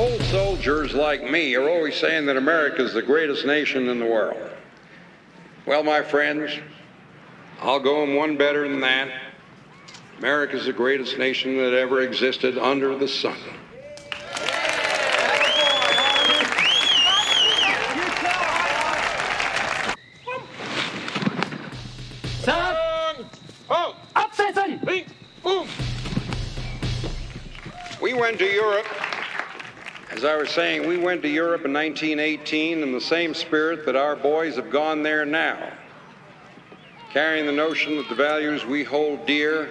Old soldiers like me are always saying that America is the greatest nation in the world. Well, my friends, I'll go one better than that. America is the greatest nation that ever existed under the sun. Absetzen! We went to Europe. As I was saying, we went to Europe in 1918 in the same spirit that our boys have gone there now, carrying the notion that the values we hold dear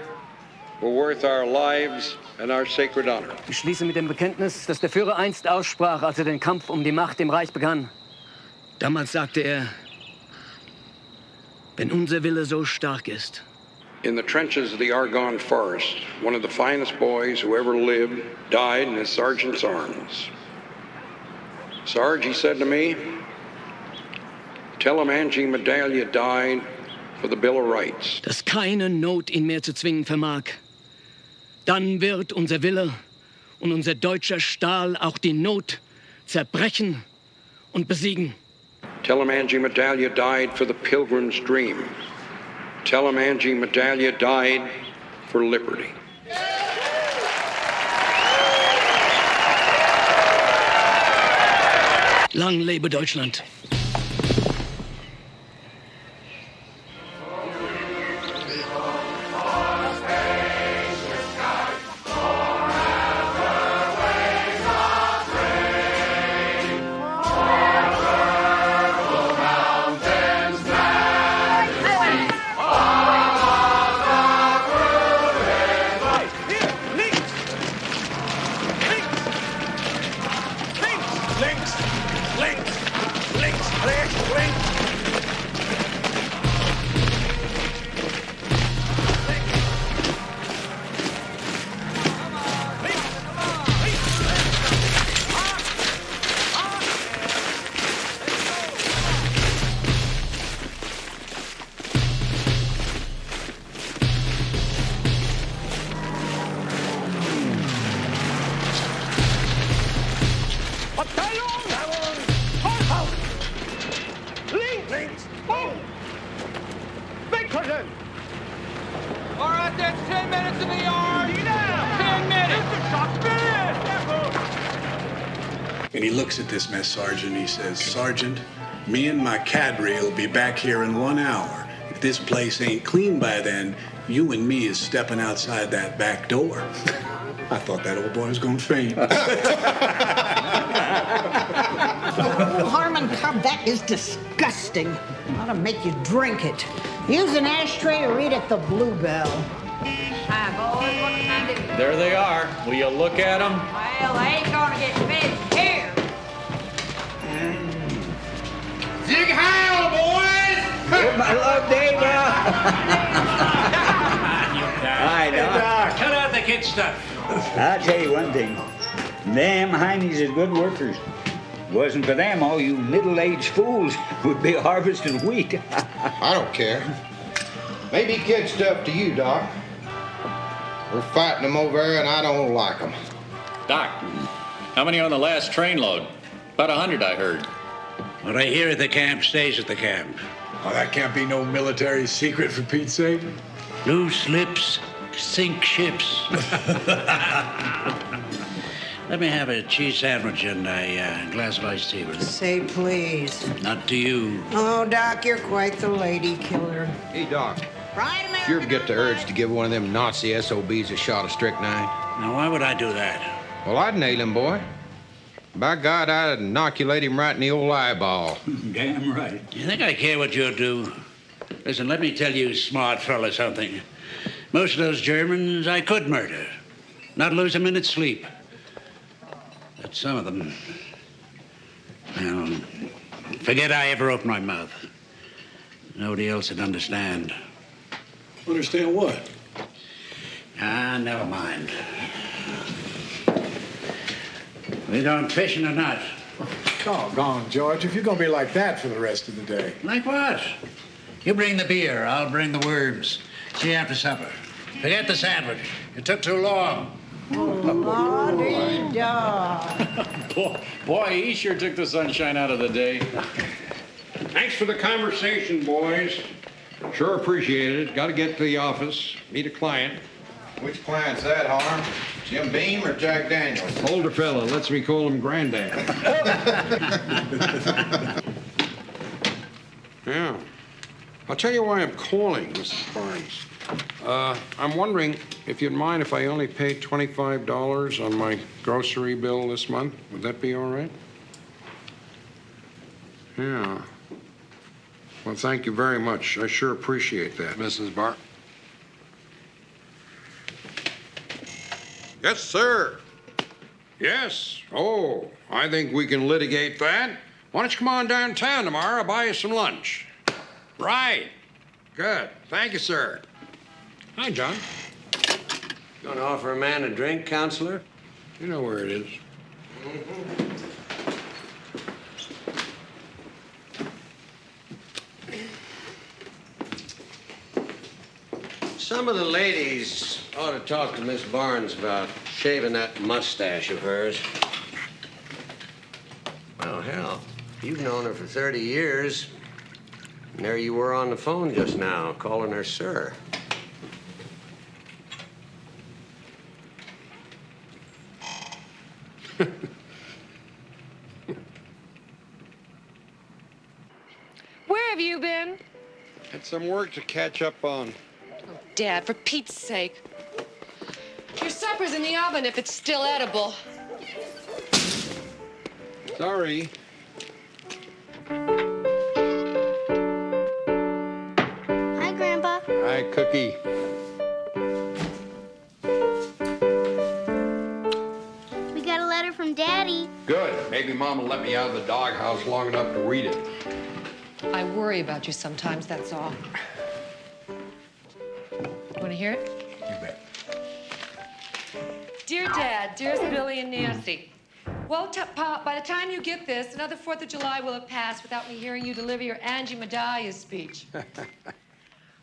were worth our lives and our sacred honor. Ich schließe mit dem Bekenntnis, das der Führer einst aussprach, als er den Kampf um die Macht im Reich begann. Damals sagte er, wenn unser Wille so stark ist. In the trenches of the Argonne Forest, one of the finest boys who ever lived died in his sergeant's arms. Sarge, he said to me, tell him Angie Medalia died for the Bill of Rights. Dass keine Not ihn mehr zu zwingen vermag. Dann wird unser Wille und unser deutscher Stahl auch die Not zerbrechen und besiegen. Tell him Angie Medalia died for the Pilgrim's Dream. Tell him Angie Medalia died for liberty. Lang lebe Deutschland. And he looks at this mess sergeant, he says, Sergeant, me and my cadre will be back here in 1 hour. If this place ain't clean by then, you and me is stepping outside that back door. I thought that old boy was gonna faint. Oh, Harmon Cobb, that is disgusting. Ought to make you drink it. Use an ashtray or eat at the Bluebell. Hi, boys. What can I do? There they are. Will you look at them? Well, they ain't gonna get fed here. Zig Heil, boys! Oh, my love, Dave. Hi, Doc. Cut out the kid stuff. I'll tell you one thing. Them Heinies is good workers. Wasn't for them, all you middle-aged fools would be harvesting wheat. I don't care. Maybe kid stuff to you, Doc. We're fighting them over there, and I don't like them. Doc, how many on the last train load? About 100, I heard. What I hear at the camp stays at the camp. Oh, that can't be no military secret, for Pete's sake. Loose lips sink ships. Let me have a cheese sandwich and a glass of iced tea. Say please. Not to you. Oh, Doc, you're quite the lady killer. Hey, Doc. Right, If you ever get the urge to give one of them Nazi SOBs a shot of strychnine. Now, why would I do that? Well, I'd nail him, boy. By God, I'd inoculate him right in the old eyeball. Damn right. You think I care what you do? Listen, let me tell you, smart fella, something. Most of those Germans I could murder. Not lose a minute's sleep. But some of them, well, forget I ever opened my mouth. Nobody else would understand. Understand what? Never mind. We going fishing or not? Doggone, George, if you're gonna be like that for the rest of the day. Like what? You bring the beer, I'll bring the worms. See you after supper. Forget the sandwich. It took too long. La-dee-da. Boy, he sure took the sunshine out of the day. Thanks for the conversation, boys. Sure appreciate it. Got to get to the office, meet a client. Which client's that, Harm? Jim Beam or Jack Daniels? Older fella, lets me call him Granddad. Yeah. I'll tell you why I'm calling, Mrs. Barnes. I'm wondering if you'd mind if I only paid $25 on my grocery bill this month. Would that be all right? Yeah. Well, thank you very much. I sure appreciate that, Mrs. Barnes. Yes, sir. Yes. Oh, I think we can litigate that. Why don't you come on downtown tomorrow? I'll buy you some lunch. Right. Good. Thank you, sir. Hi, John. Going to offer a man a drink, counselor? You know where it is. Some of the ladies ought to talk to Miss Barnes about shaving that mustache of hers. Well, hell, you've known her for 30 years. And there you were on the phone just now, calling her sir. Where have you been? Had some work to catch up on. Oh, Dad, for Pete's sake. Your supper's in the oven if it's still edible. Sorry. Hi, Grandpa. Hi, Cookie. We got a letter from Daddy. Good. Maybe Mom will let me out of the doghouse long enough to read it. I worry about you sometimes, that's all. Want to hear it? You bet. Dear Dad, dearest Billy and Nancy. Well, Pa, by the time you get this, another 4th of July will have passed without me hearing you deliver your Angie Medallia speech.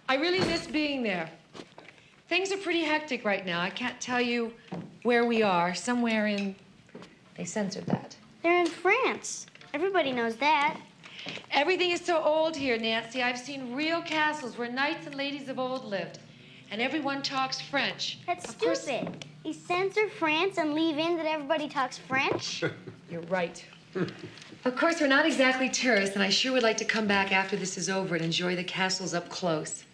I really miss being there. Things are pretty hectic right now. I can't tell you where we are. Somewhere in... They censored that. They're in France. Everybody knows that. Everything is so old here, Nancy. I've seen real castles where knights and ladies of old lived. And everyone talks French. That's stupid. You censor France and leave in that everybody talks French? You're right. Of course, we're not exactly tourists, and I sure would like to come back after this is over and enjoy the castles up close.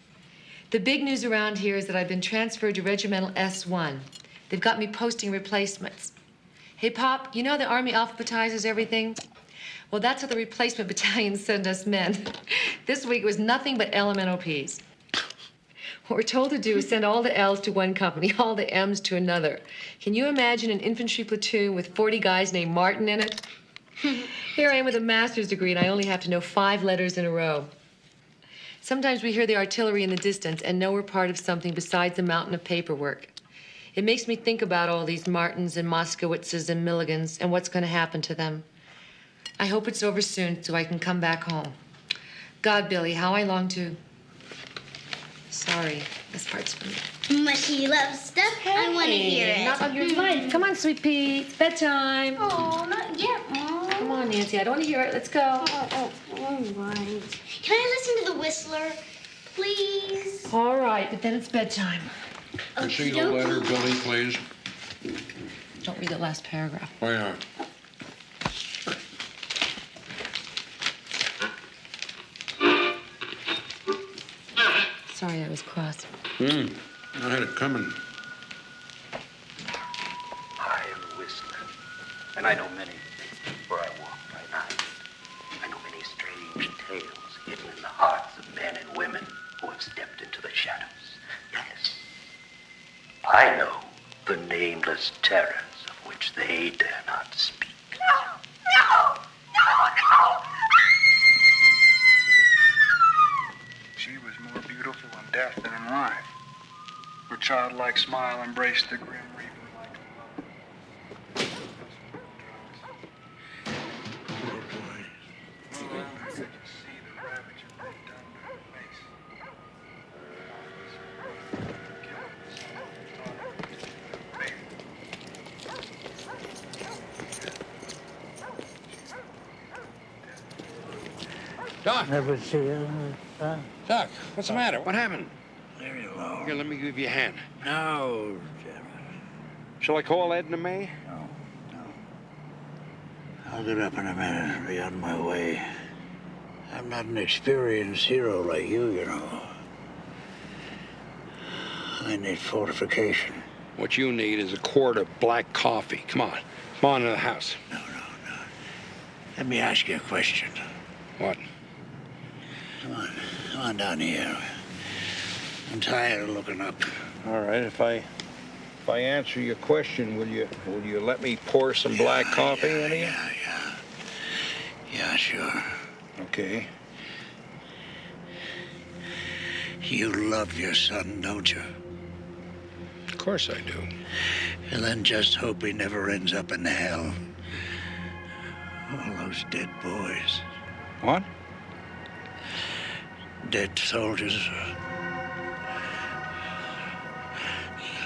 The big news around here is that I've been transferred to Regimental S1. They've got me posting replacements. Hey, Pop, you know the Army alphabetizes everything? Well, that's how the replacement battalions send us men. This week was nothing but LMNOPs. What we're told to do is send all the L's to one company, all the M's to another. Can you imagine an infantry platoon with 40 guys named Martin in it? Here I am with a master's degree, and I only have to know 5 letters in a row. Sometimes we hear the artillery in the distance and know we're part of something besides the mountain of paperwork. It makes me think about all these Martins and Moskowitzes and Milligans and what's going to happen to them. I hope it's over soon so I can come back home. God, Billy, how I long to... Sorry, this part's for me. Mushy love stuff. I want to hear it. Not on your life. Come on, sweet pea. It's bedtime. Oh, not yet, Mom. Come on, Nancy. I don't want to hear it. Let's go. Oh, all right. Can I listen to the Whistler, please? All right, but then it's bedtime. See the letter, Billy, please. Don't read the last paragraph. Why not? Sorry, I was cross. I had it coming. I am a whistler, and I know many things, for I walk by night. I know many strange tales hidden in the hearts of men and women who have stepped into the shadows. Yes, I know the nameless terrors of which they dare not speak. No! She was more beautiful in death than in life. Her childlike smile embraced the grim reaper like a mother. I could just see the ravage it went down to her face. Doc. Never see her. Doc, what's the matter? What happened? Very low. Here, let me give you a hand. No, Shall I call Edna May? no. I'll get up in a minute and be on my way. I'm not an experienced hero like you know. I need fortification. What you need is a quart of black coffee. Come on. Come on to the house. No. Let me ask you a question. What? Come on down here. I'm tired of looking up. All right, if I answer your question, will you let me pour some black coffee into you? Yeah, sure. Okay. You love your son, don't you? Of course I do. And then just hope he never ends up in hell. All those dead boys. What? Dead soldiers.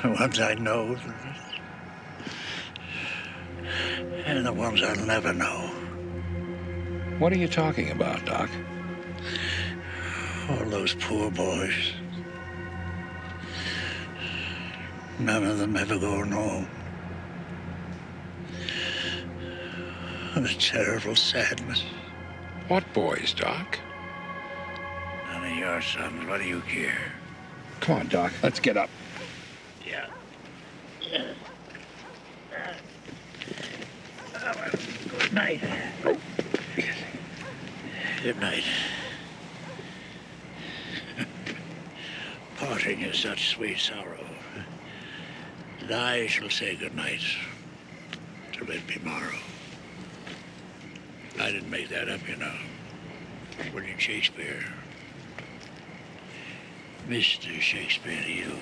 The ones I know. And the ones I'll never know. What are you talking about, Doc? All those poor boys. None of them ever going home. A terrible sadness. What boys, Doc? None of your sons. What do you care? Come on, Doc. Let's get up. Yeah. Good night. Good night. Parting is such sweet sorrow. And I shall say good night till it be morrow. I didn't make that up, you know. William Shakespeare. Mr. Shakespeare to you.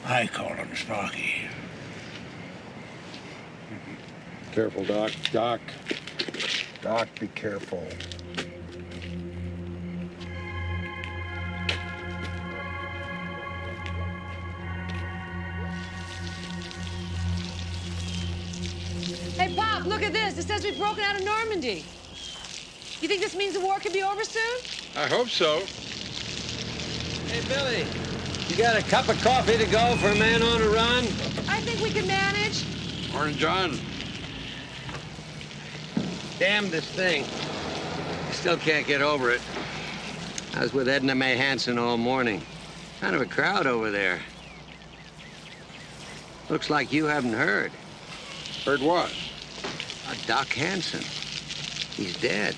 I call him Sparky. Careful, Doc. Doc, be careful. Hey, Pop, look at this. It says we've broken out of Normandy. You think this means the war could be over soon? I hope so. Hey, Billy, you got a cup of coffee to go for a man on a run? I think we can manage. Morning, John. Damn this thing. I still can't get over it. I was with Edna May Hansen all morning. Kind of a crowd over there. Looks like you haven't heard. Heard what? Doc Hansen. He's dead.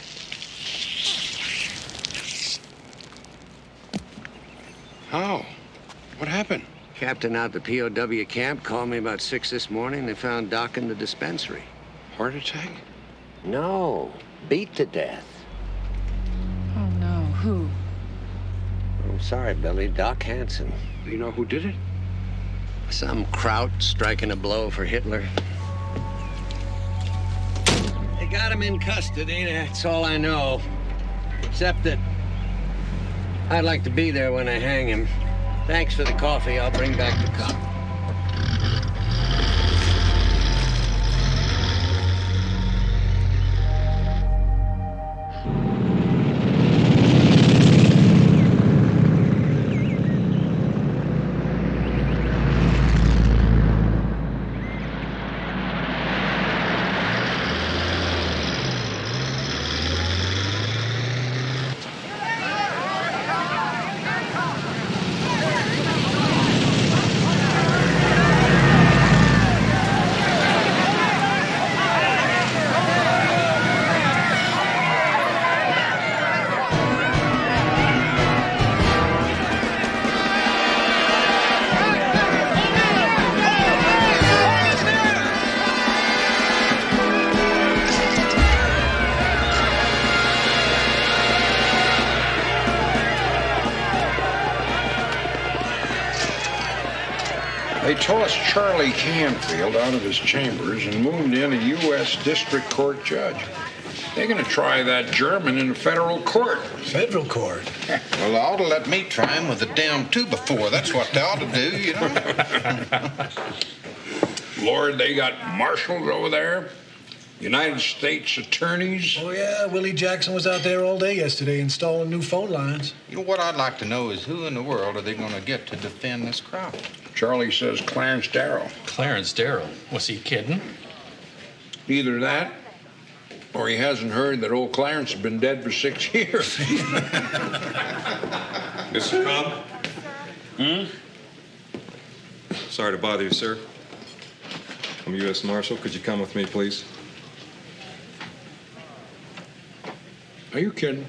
How? What happened? Captain out at the POW camp called me about 6 this morning. They found Doc in the dispensary. Heart attack? No, beat to death. Oh, no. Who? I'm sorry, Billy. Doc Hansen. Do you know who did it? Some kraut striking a blow for Hitler. They got him in custody, that's all I know. Except that I'd like to be there when I hang him. Thanks for the coffee. I'll bring back the cup. They tossed Charlie Canfield out of his chambers and moved in a U.S. District Court judge. They're going to try that German in a federal court. Federal court? Well, they ought to let me try him with a damn 2x4. That's what they ought to do, you know? Lord, they got marshals over there. United States attorneys? Oh, yeah. Willie Jackson was out there all day yesterday installing new phone lines. You know, what I'd like to know is who in the world are they going to get to defend this crowd? Charlie says Clarence Darrow. Clarence Darrow? Was he kidding? Either that, or he hasn't heard that old Clarence has been dead for 6 years. Mr. Cobb? Sorry to bother you, sir. I'm U.S. Marshal. Could you come with me, please? Are you kidding?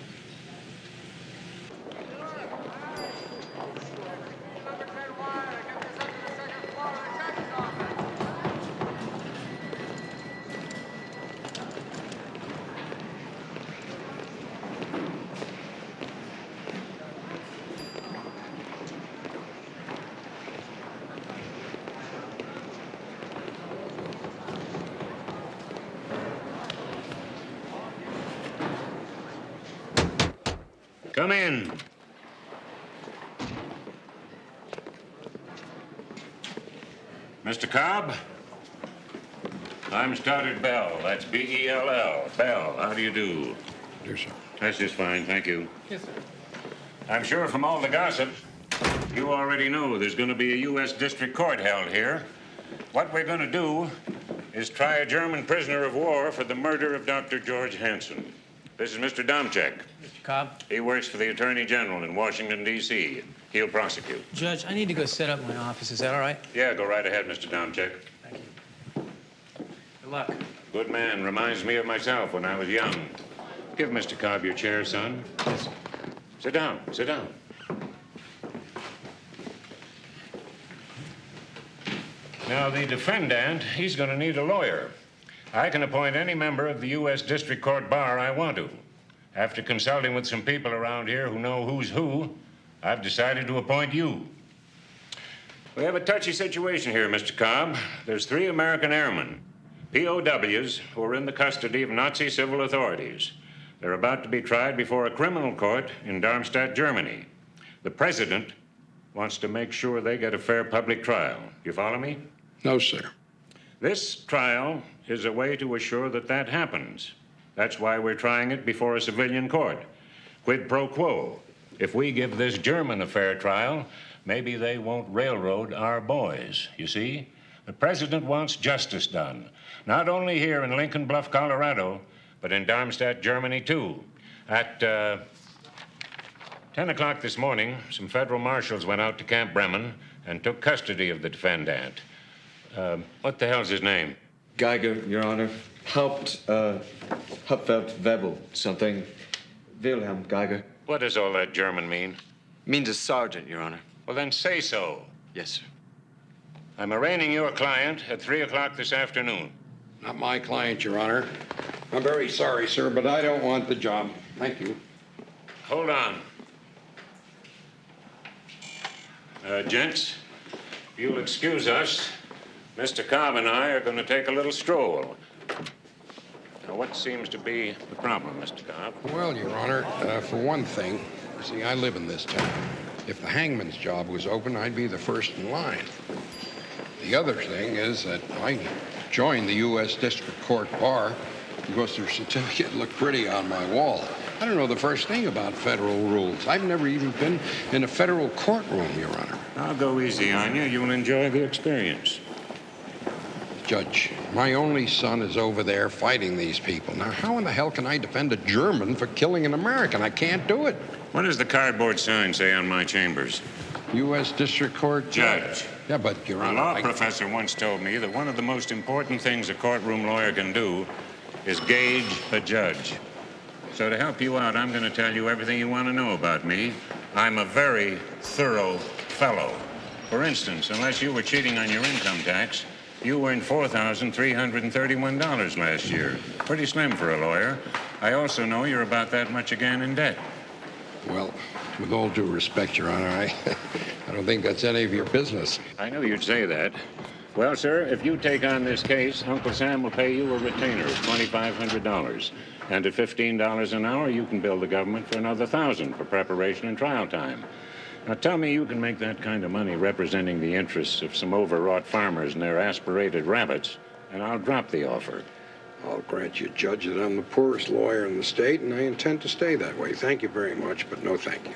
Come in. Mr. Cobb? I'm Stoddard Bell. That's B-E-L-L. Bell, how do you do? Yes, sir. That's just fine, thank you. Yes, sir. I'm sure from all the gossip, you already know there's going to be a U.S. District Court held here. What we're going to do is try a German prisoner of war for the murder of Dr. George Hansen. This is Mr. Domchek. Mr. Cobb? He works for the Attorney General in Washington, D.C. He'll prosecute. Judge, I need to go set up my office. Is that all right? Yeah, go right ahead, Mr. Domchek. Thank you. Good luck. Good man. Reminds me of myself when I was young. Give Mr. Cobb your chair, son. Yes, sir. Sit down. Sit down. Now, the defendant, he's going to need a lawyer. I can appoint any member of the U.S. District Court bar I want to. After consulting with some people around here who know who's who, I've decided to appoint you. We have a touchy situation here, Mr. Cobb. There's 3 American airmen, POWs, who are in the custody of Nazi civil authorities. They're about to be tried before a criminal court in Darmstadt, Germany. The president wants to make sure they get a fair public trial. You follow me? No, sir. This trial is a way to assure that that happens. That's why we're trying it before a civilian court. Quid pro quo. If we give this German a fair trial, maybe they won't railroad our boys, you see? The president wants justice done, not only here in Lincoln Bluff, Colorado, but in Darmstadt, Germany, too. At 10 o'clock this morning, some federal marshals went out to Camp Bremen and took custody of the defendant. What the hell's his name? Geiger, Your Honor. Hauptfeldwebel, something. Wilhelm Geiger. What does all that German mean? Means a sergeant, Your Honor. Well, then say so. Yes, sir. I'm arraigning your client at 3 o'clock this afternoon. Not my client, Your Honor. I'm very sorry, sir, but I don't want the job. Thank you. Hold on. Gents, if you'll excuse us, Mr. Cobb and I are going to take a little stroll. Now, what seems to be the problem, Mr. Cobb? Well, Your Honor, for one thing, you see, I live in this town. If the hangman's job was open, I'd be the first in line. The other thing is that I joined the U.S. District Court bar because their certificate looked pretty on my wall. I don't know the first thing about federal rules. I've never even been in a federal courtroom, Your Honor. I'll go easy on you. You'll enjoy the experience. Judge, my only son is over there fighting these people. Now, how in the hell can I defend a German for killing an American? I can't do it. What does the cardboard sign say on my chambers? U.S. District Court Judge. Yeah, but, Your Honor, A law professor once told me that one of the most important things a courtroom lawyer can do is gauge a judge. So to help you out, I'm going to tell you everything you want to know about me. I'm a very thorough fellow. For instance, unless you were cheating on your income tax, you earned $4,331 last year. Pretty slim for a lawyer. I also know you're about that much again in debt. Well, with all due respect, Your Honor, I don't think that's any of your business. I knew you'd say that. Well, sir, if you take on this case, Uncle Sam will pay you a retainer of $2,500. And at $15 an hour, you can bill the government for another $1,000 for preparation and trial time. Now, tell me you can make that kind of money representing the interests of some overwrought farmers and their aspirated rabbits, and I'll drop the offer. I'll grant you, Judge, that I'm the poorest lawyer in the state, and I intend to stay that way. Thank you very much, but no thank you.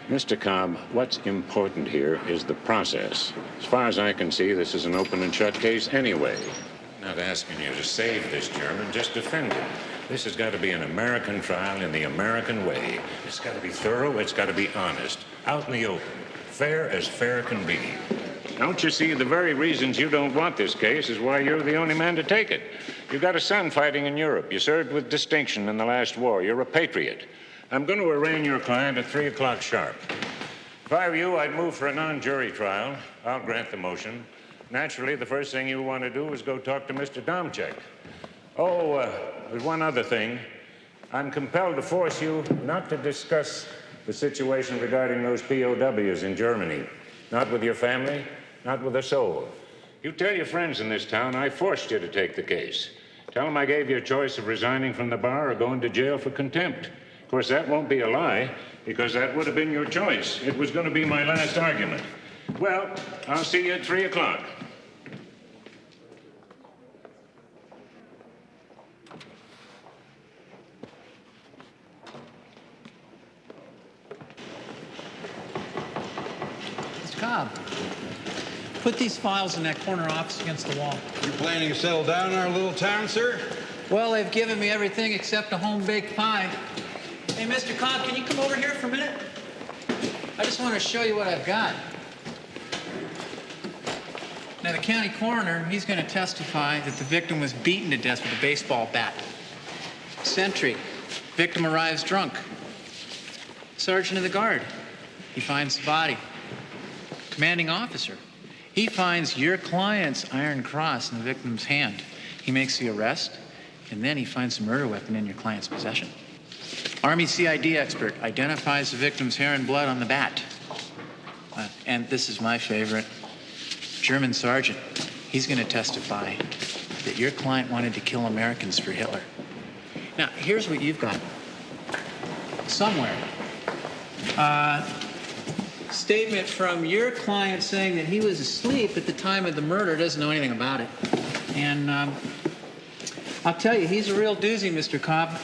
Mr. Cobb, what's important here is the process. As far as I can see, this is an open and shut case anyway. I'm not asking you to save this German, just defend him. This has got to be an American trial in the American way. It's got to be thorough, it's got to be honest, out in the open, fair as fair can be. Don't you see, the very reasons you don't want this case is why you're the only man to take it. You've got a son fighting in Europe. You served with distinction in the last war. You're a patriot. I'm going to arraign your client at 3 o'clock sharp. If I were you, I'd move for a non-jury trial. I'll grant the motion. Naturally, the first thing you want to do is go talk to Mr. Domchek. Oh, there's one other thing. I'm compelled to force you not to discuss the situation regarding those POWs in Germany. Not with your family, not with a soul. You tell your friends in this town I forced you to take the case. Tell them I gave you a choice of resigning from the bar or going to jail for contempt. Of course, that won't be a lie, because that would have been your choice. It was going to be my last argument. Well, I'll see you at 3 o'clock. Mr. Cobb, put these files in that corner office against the wall. You planning to settle down in our little town, sir? Well, they've given me everything except a home-baked pie. Hey, Mr. Cobb, can you come over here for a minute? I just want to show you what I've got. Now, the county coroner, he's going to testify that the victim was beaten to death with a baseball bat. Sentry, victim arrives drunk. Sergeant of the guard, he finds the body. Commanding officer, he finds your client's iron cross in the victim's hand. He makes the arrest, and then he finds the murder weapon in your client's possession. Army CID expert identifies the victim's hair and blood on the bat. And this is my favorite. German sergeant, he's going to testify that your client wanted to kill Americans for Hitler. Now, here's what you've got. Somewhere. Statement from your client saying that he was asleep at the time of the murder, doesn't know anything about it. And I'll tell you, he's a real doozy, Mr. Cobb.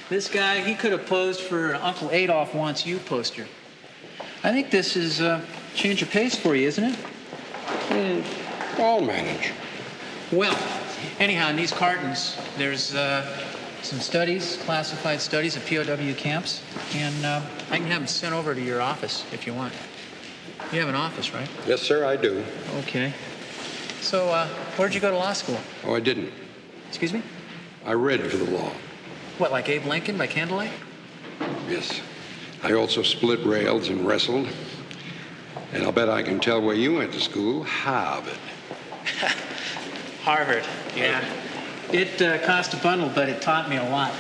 This guy, he could have posed for an Uncle Adolph Wants You poster. I think this is a change of pace for you, isn't it? I'll manage. Well, anyhow, in these cartons, there's some studies, classified studies of POW camps, and I can have them sent over to your office if you want. You have an office, right? Yes, sir, I do. Okay. So, where'd you go to law school? Oh, I didn't. Excuse me? I read for the law. What, like Abe Lincoln by candlelight? Yes. I also split rails and wrestled. And I'll bet I can tell where you went to school. Harvard. Harvard, yeah. It cost a bundle, but it taught me a lot.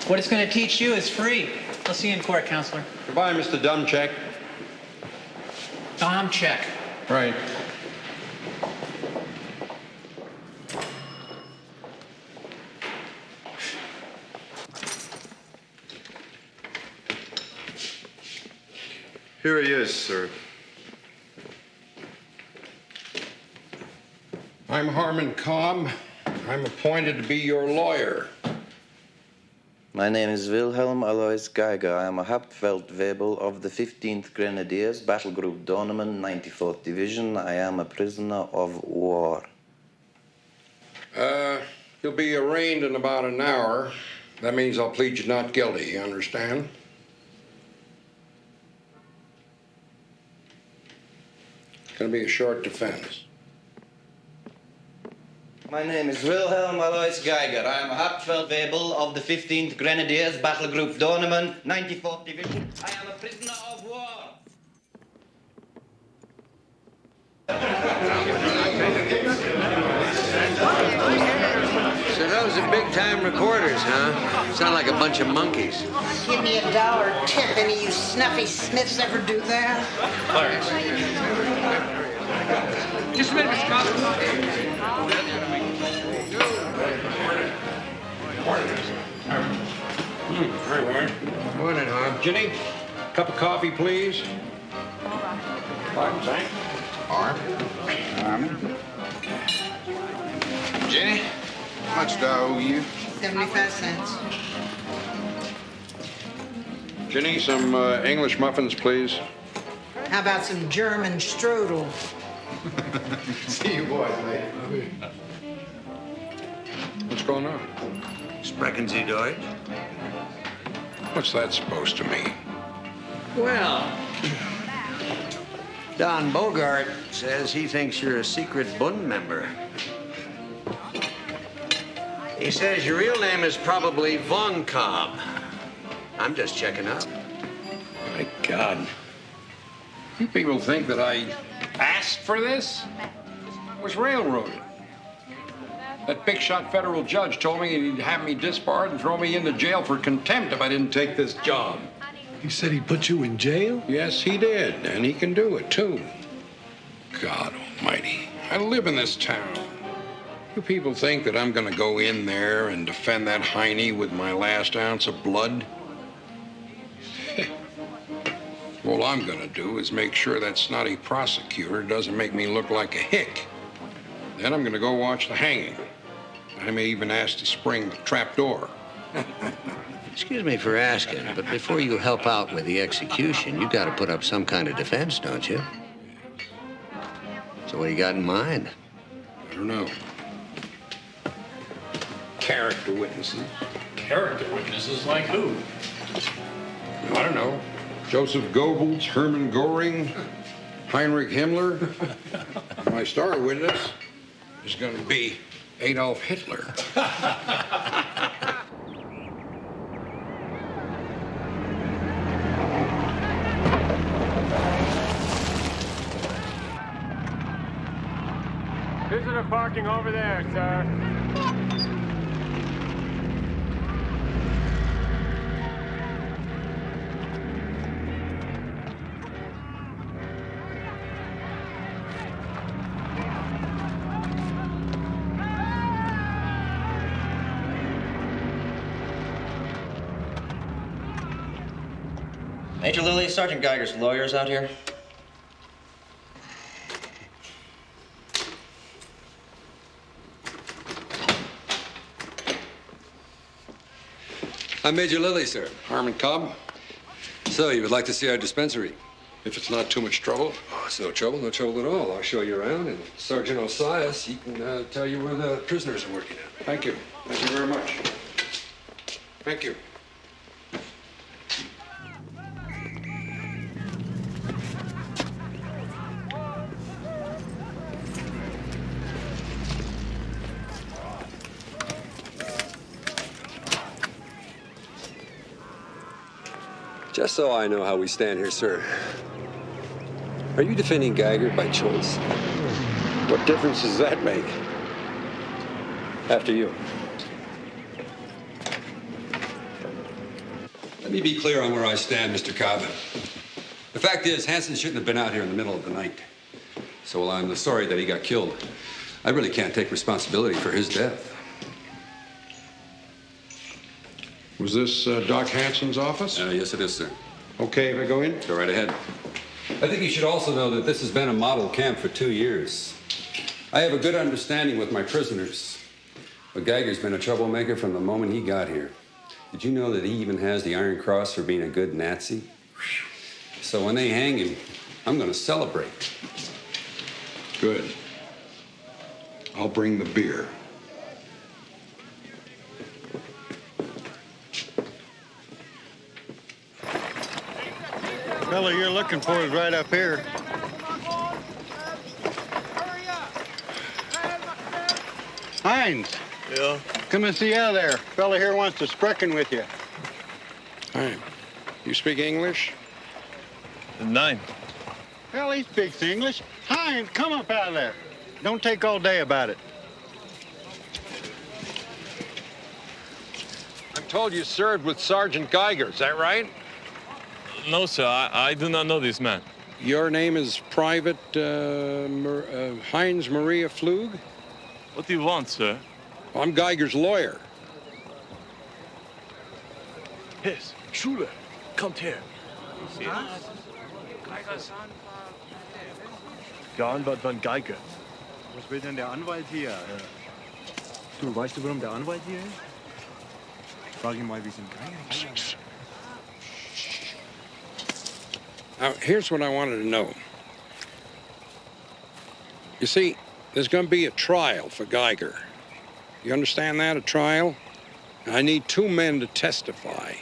What it's going to teach you is free. I'll see you in court, counselor. Goodbye, Mr. Domchek. Domchek. Right. Here he is, sir. I'm Harmon Cobb. I'm appointed to be your lawyer. My name is Wilhelm Alois Geiger. I am a Hauptfeldwebel of the 15th Grenadiers, Battle Group Dornemann, 94th Division. I am a prisoner of war. You'll be arraigned in about an hour. That means I'll plead you not guilty, you understand? It's gonna be a short defense. My name is Wilhelm Alois Geiger. I am a Hauptfeldwebel of the 15th Grenadiers, Battle Group Dornemann, 94th Division. I am a prisoner of war. So those are big-time recorders, huh? Sound like a bunch of monkeys. Give me $1 tip. Any of you snuffy Smiths ever do that? Clarence. Just a minute, Mr. Cobb. Hi, Warren. Morning, Harm. Ginny, cup of coffee, please. Pardon, thanks. Harmon. Jenny, How much do I owe you? 75 cents. Ginny, some English muffins, please. How about some German strudel? See you boys later. What's going on? Sprechen Sie Deutsch? What's that supposed to mean? Well, Don Bogart says he thinks you're a secret Bund member. He says your real name is probably Von Cobb. I'm just checking up. My God. You people think that I asked for this? I was railroaded. That big shot federal judge told me he'd have me disbarred and throw me into jail for contempt if I didn't take this job. He said he put you in jail? Yes, he did, and he can do it, too. God almighty. I live in this town. You people think that I'm gonna go in there and defend that Heine with my last ounce of blood? All I'm gonna do is make sure that snotty prosecutor doesn't make me look like a hick. Then I'm gonna go watch the hanging. I may even ask to spring the trap door. Excuse me for asking, but before you help out with the execution, you got to put up some kind of defense, don't you? So what do you got in mind? I don't know. Character witnesses. Character witnesses like who? I don't know. Joseph Goebbels, Hermann Goring, Heinrich Himmler. My star witness is going to be Adolf Hitler. Visitor parking over there, sir. Major Lilly, Sergeant Geiger's lawyers out here. I'm Major Lilly, sir. Harmon Cobb. So, you would like to see our dispensary? If it's not too much trouble. Oh, it's no trouble at all. I'll show you around, and Sergeant Osias, he can tell you where the prisoners are working at. Thank you. Thank you very much. Thank you. Just so I know how we stand here, sir. Are you defending Geiger by choice? What difference does that make? After you. Let me be clear on where I stand, Mr. Cobb. The fact is, Hansen shouldn't have been out here in the middle of the night. So while I'm sorry that he got killed, I really can't take responsibility for his death. Was this Doc Hansen's office? Yes, it is, sir. Okay, if I go in? Go right ahead. I think you should also know that this has been a model camp for 2 years. I have a good understanding with my prisoners. But Geiger's been a troublemaker from the moment he got here. Did you know that he even has the Iron Cross for being a good Nazi? So when they hang him, I'm going to celebrate. Good. I'll bring the beer. Fellow you're looking for is right up here. Hines. Yeah? Come and see out there. Fellow here wants to sprechen with you. Hi. You speak English? Nein. Well, he speaks English. Hines, come up out of there. Don't take all day about it. I'm told you served with Sergeant Geiger, is that right? No, sir. I do not know this man. Your name is Private Heinz Maria Flug? What do you want, sir? Well, I'm Geiger's lawyer. Yes, Schule. Kommt her. Der Anwalt von Geiger. Was will denn der Anwalt hier? Du, weißt du, warum der Anwalt hier ist? Frag ihn mal, wie es in Geiger ist. Now, here's what I wanted to know. You see, there's going to be a trial for Geiger. You understand that, a trial? I need 2 men to testify.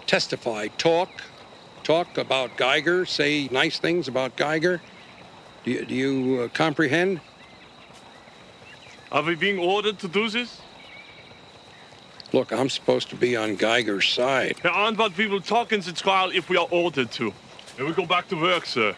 Testify, talk about Geiger, say nice things about Geiger. Do you comprehend? Are we being ordered to do this? Look, I'm supposed to be on Geiger's side. Herr Anwalt, we will talk in the trial if we are ordered to. And we go back to work, sir.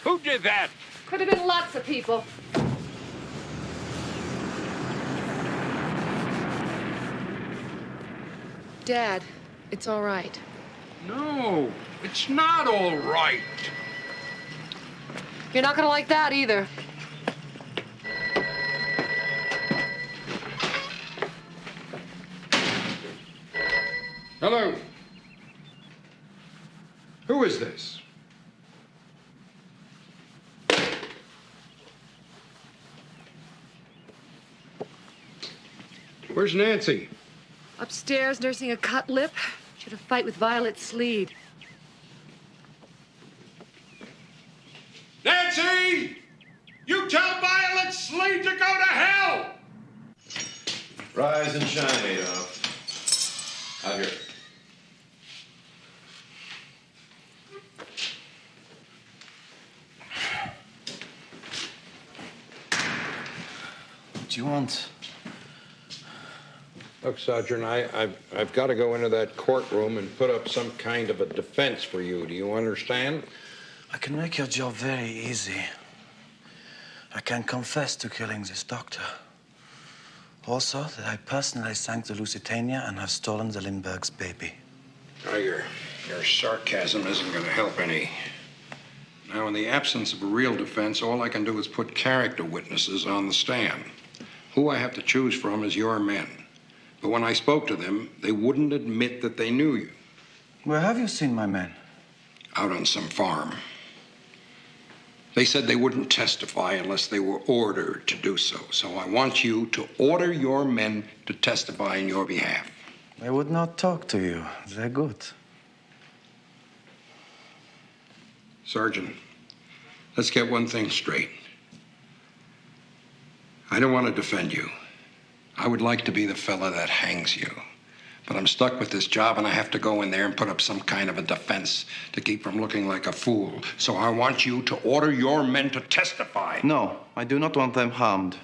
Who did that? Could have been lots of people. Dad, it's all right. No, it's not all right. You're not gonna like that either. Hello. Who is this? Where's Nancy? Upstairs, nursing a cut lip. She had a fight with Violet Sleed. Nancy! You tell Violet Sleed to go to hell! Rise and shine, Adolf. Out here. What do you want? Look, Sergeant, I've got to go into that courtroom and put up some kind of a defense for you. Do you understand? I can make your job very easy. I can confess to killing this doctor. Also, that I personally sank the Lusitania and have stolen the Lindbergh's baby. Now, your sarcasm isn't going to help any. Now, in the absence of a real defense, all I can do is put character witnesses on the stand. Who I have to choose from is your men. But when I spoke to them, they wouldn't admit that they knew you. Where have you seen my men? Out on some farm. They said they wouldn't testify unless they were ordered to do so. So I want you to order your men to testify in your behalf. They would not talk to you. They're good. Sergeant, let's get one thing straight. I don't want to defend you. I would like to be the fella that hangs you. But I'm stuck with this job, and I have to go in there and put up some kind of a defense to keep from looking like a fool. So I want you to order your men to testify. No, I do not want them harmed.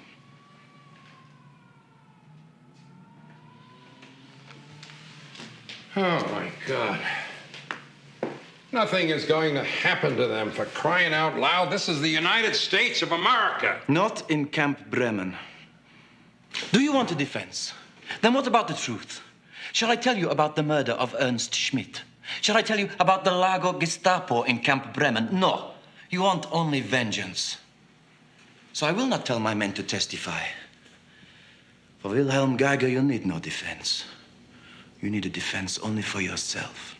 Oh, my God. Nothing is going to happen to them, for crying out loud. This is the United States of America. Not in Camp Bremen. Do you want a defense? Then what about the truth? Shall I tell you about the murder of Ernst Schmidt? Shall I tell you about the Lago Gestapo in Camp Bremen? No. You want only vengeance. So I will not tell my men to testify. For Wilhelm Geiger, you need no defense. You need a defense only for yourself.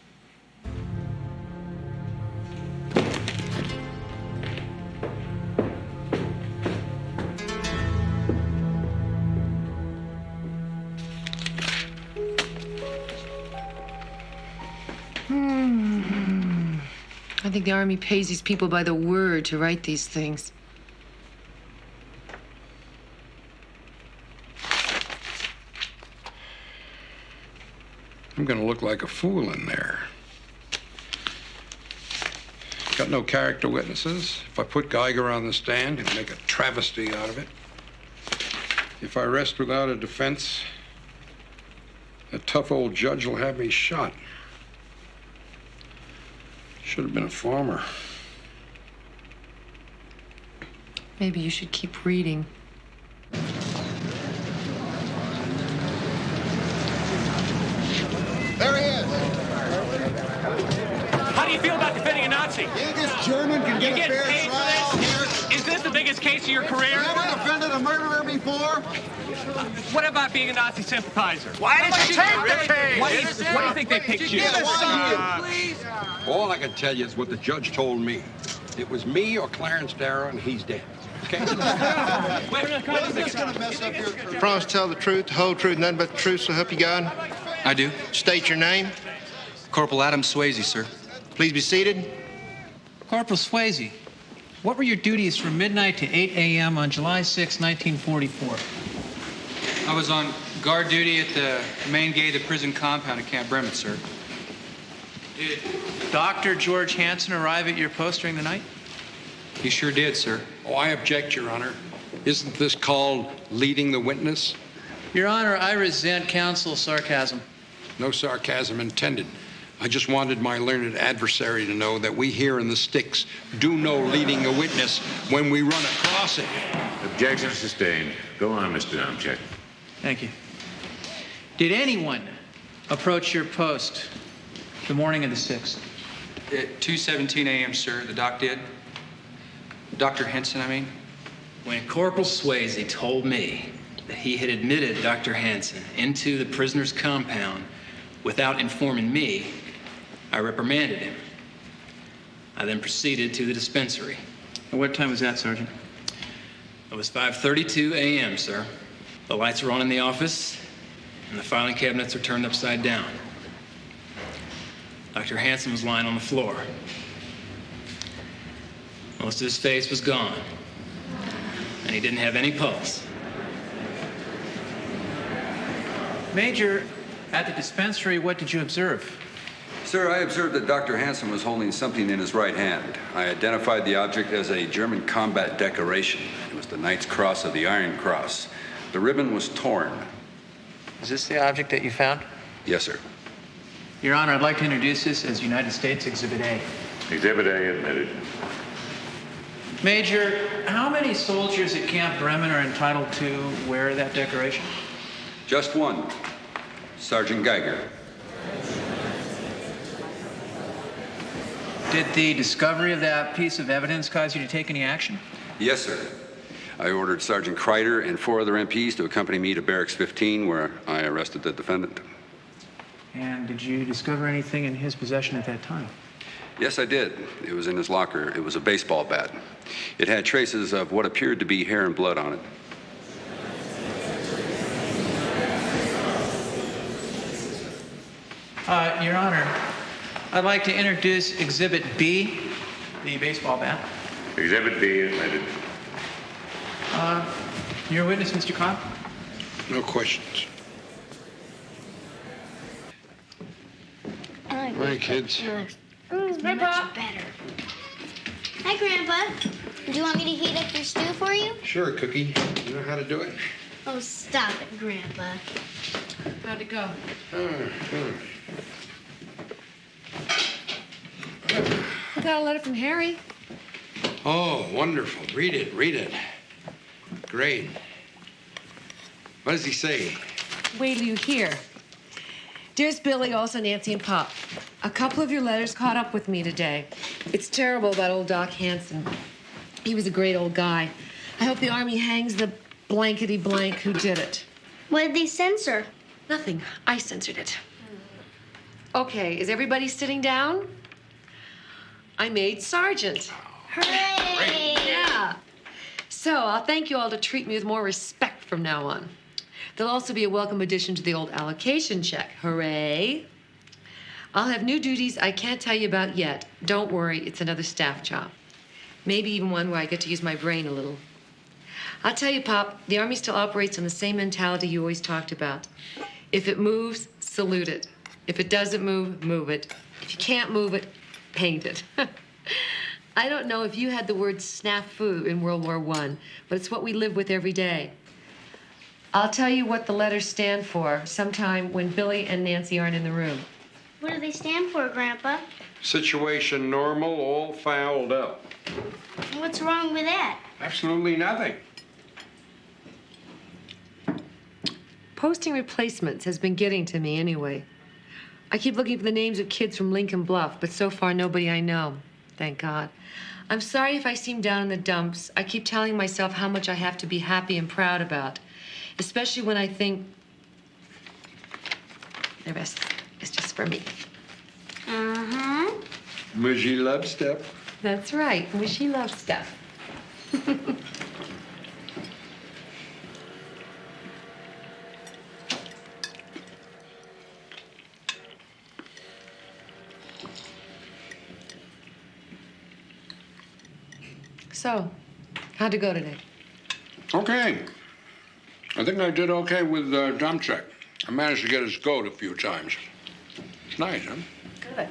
I think the Army pays these people by the word to write these things. I'm going to look like a fool in there. Got no character witnesses. If I put Geiger on the stand, he'll make a travesty out of it. If I rest without a defense, a tough old judge will have me shot. Should have been a farmer. Maybe you should keep reading. There he is. How do you feel about defending a Nazi? This German can get a fair trial. Is this the the biggest case of your career? You ever defended a murderer before? What about being a Nazi sympathizer? Why did you take the case? What do you think they picked you? All I can tell you is what the judge told me. It was me or Clarence Darrow, and he's dead. Okay? Promise to tell the truth, the whole truth, nothing but the truth, so help you God? I do. State your name. Corporal Adam Swayze, sir. Please be seated. Corporal Swayze, what were your duties from midnight to 8 a.m. on July 6, 1944? I was on guard duty at the main gate of the prison compound at Camp Bremen, sir. Did Dr. George Hansen arrive at your post during the night? He sure did, sir. Oh, I object, Your Honor. Isn't this called leading the witness? Your Honor, I resent counsel's sarcasm. No sarcasm intended. I just wanted my learned adversary to know that we here in the sticks do know leading a witness when we run across it. Objection sustained. Go on, Mr. Domchek. Thank you. Did anyone approach your post the morning of the 6th? At 2:17 a.m., sir, the doc did. Dr. Henson, I mean. When Corporal Swayze told me that he had admitted Dr. Hansen into the prisoner's compound without informing me, I reprimanded him. I then proceeded to the dispensary. And what time was that, Sergeant? It was 5:32 a.m., sir. The lights were on in the office, and the filing cabinets were turned upside down. Dr. Hansen was lying on the floor. Most of his face was gone, and he didn't have any pulse. Major, at the dispensary, what did you observe? Sir, I observed that Dr. Hansen was holding something in his right hand. I identified the object as a German combat decoration. It was the Knight's Cross of the Iron Cross. The ribbon was torn. Is this the object that you found? Yes, sir. Your Honor, I'd like to introduce this as United States Exhibit A. Exhibit A admitted. Major, how many soldiers at Camp Bremen are entitled to wear that decoration? Just one. Sergeant Geiger. Did the discovery of that piece of evidence cause you to take any action? Yes, sir. I ordered Sergeant Kreider and 4 other MPs to accompany me to Barracks 15, where I arrested the defendant. And did you discover anything in his possession at that time? Yes, I did. It was in his locker. It was a baseball bat. It had traces of what appeared to be hair and blood on it. Your Honor, I'd like to introduce Exhibit B, the baseball bat. Exhibit B admitted. Your witness, Mr. Cobb? No questions. Hi, kids. Much better. Hi, Grandpa. Do you want me to heat up your stew for you? Sure, Cookie. You know how to do it? Oh, stop it, Grandpa. How'd it go? I got a letter from Harry. Oh, wonderful. Read it, read it. Great. What does he say? Wait till you hear. Dearest Billy, also Nancy and Pop, a couple of your letters caught up with me today. It's terrible about old Doc Hansen. He was a great old guy. I hope the Army hangs the blankety blank who did it. What did they censor? Nothing. I censored it. Okay, is everybody sitting down? I made sergeant. Hooray! Yeah. So I'll thank you all to treat me with more respect from now on. There'll also be a welcome addition to the old allocation check. Hooray. I'll have new duties I can't tell you about yet. Don't worry, it's another staff job. Maybe even one where I get to use my brain a little. I'll tell you, Pop, the Army still operates on the same mentality you always talked about. If it moves, salute it. If it doesn't move, move it. If you can't move it, paint it. I don't know if you had the word snafu in World War I, but it's what we live with every day. I'll tell you what the letters stand for sometime when Billy and Nancy aren't in the room. What do they stand for, Grandpa? Situation normal, all fouled up. What's wrong with that? Absolutely nothing. Posting replacements has been getting to me anyway. I keep looking for the names of kids from Lincoln Bluff, but so far nobody I know. thank God. I'm sorry if I seem down in the dumps. I keep telling myself how much I have to be happy and proud about, especially when I think the rest is just for me. Uh-huh. Mushy love stuff. That's right. Wishy love stuff. So, how'd it go today? Okay. I think I did okay with dump check. I managed to get his goat a few times. It's nice, huh? Good.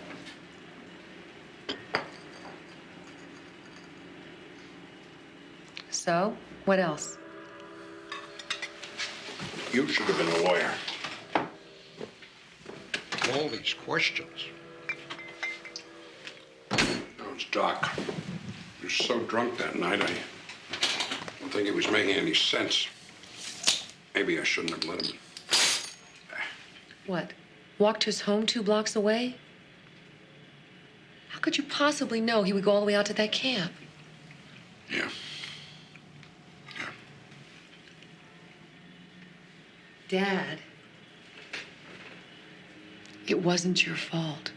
So, what else? You should have been a lawyer. All these questions. Oh, it's Doc. He was so drunk that night, I don't think he was making any sense. Maybe I shouldn't have let him. What? Walked to his home 2 blocks away? How could you possibly know he would go all the way out to that camp? Yeah. Dad, it wasn't your fault.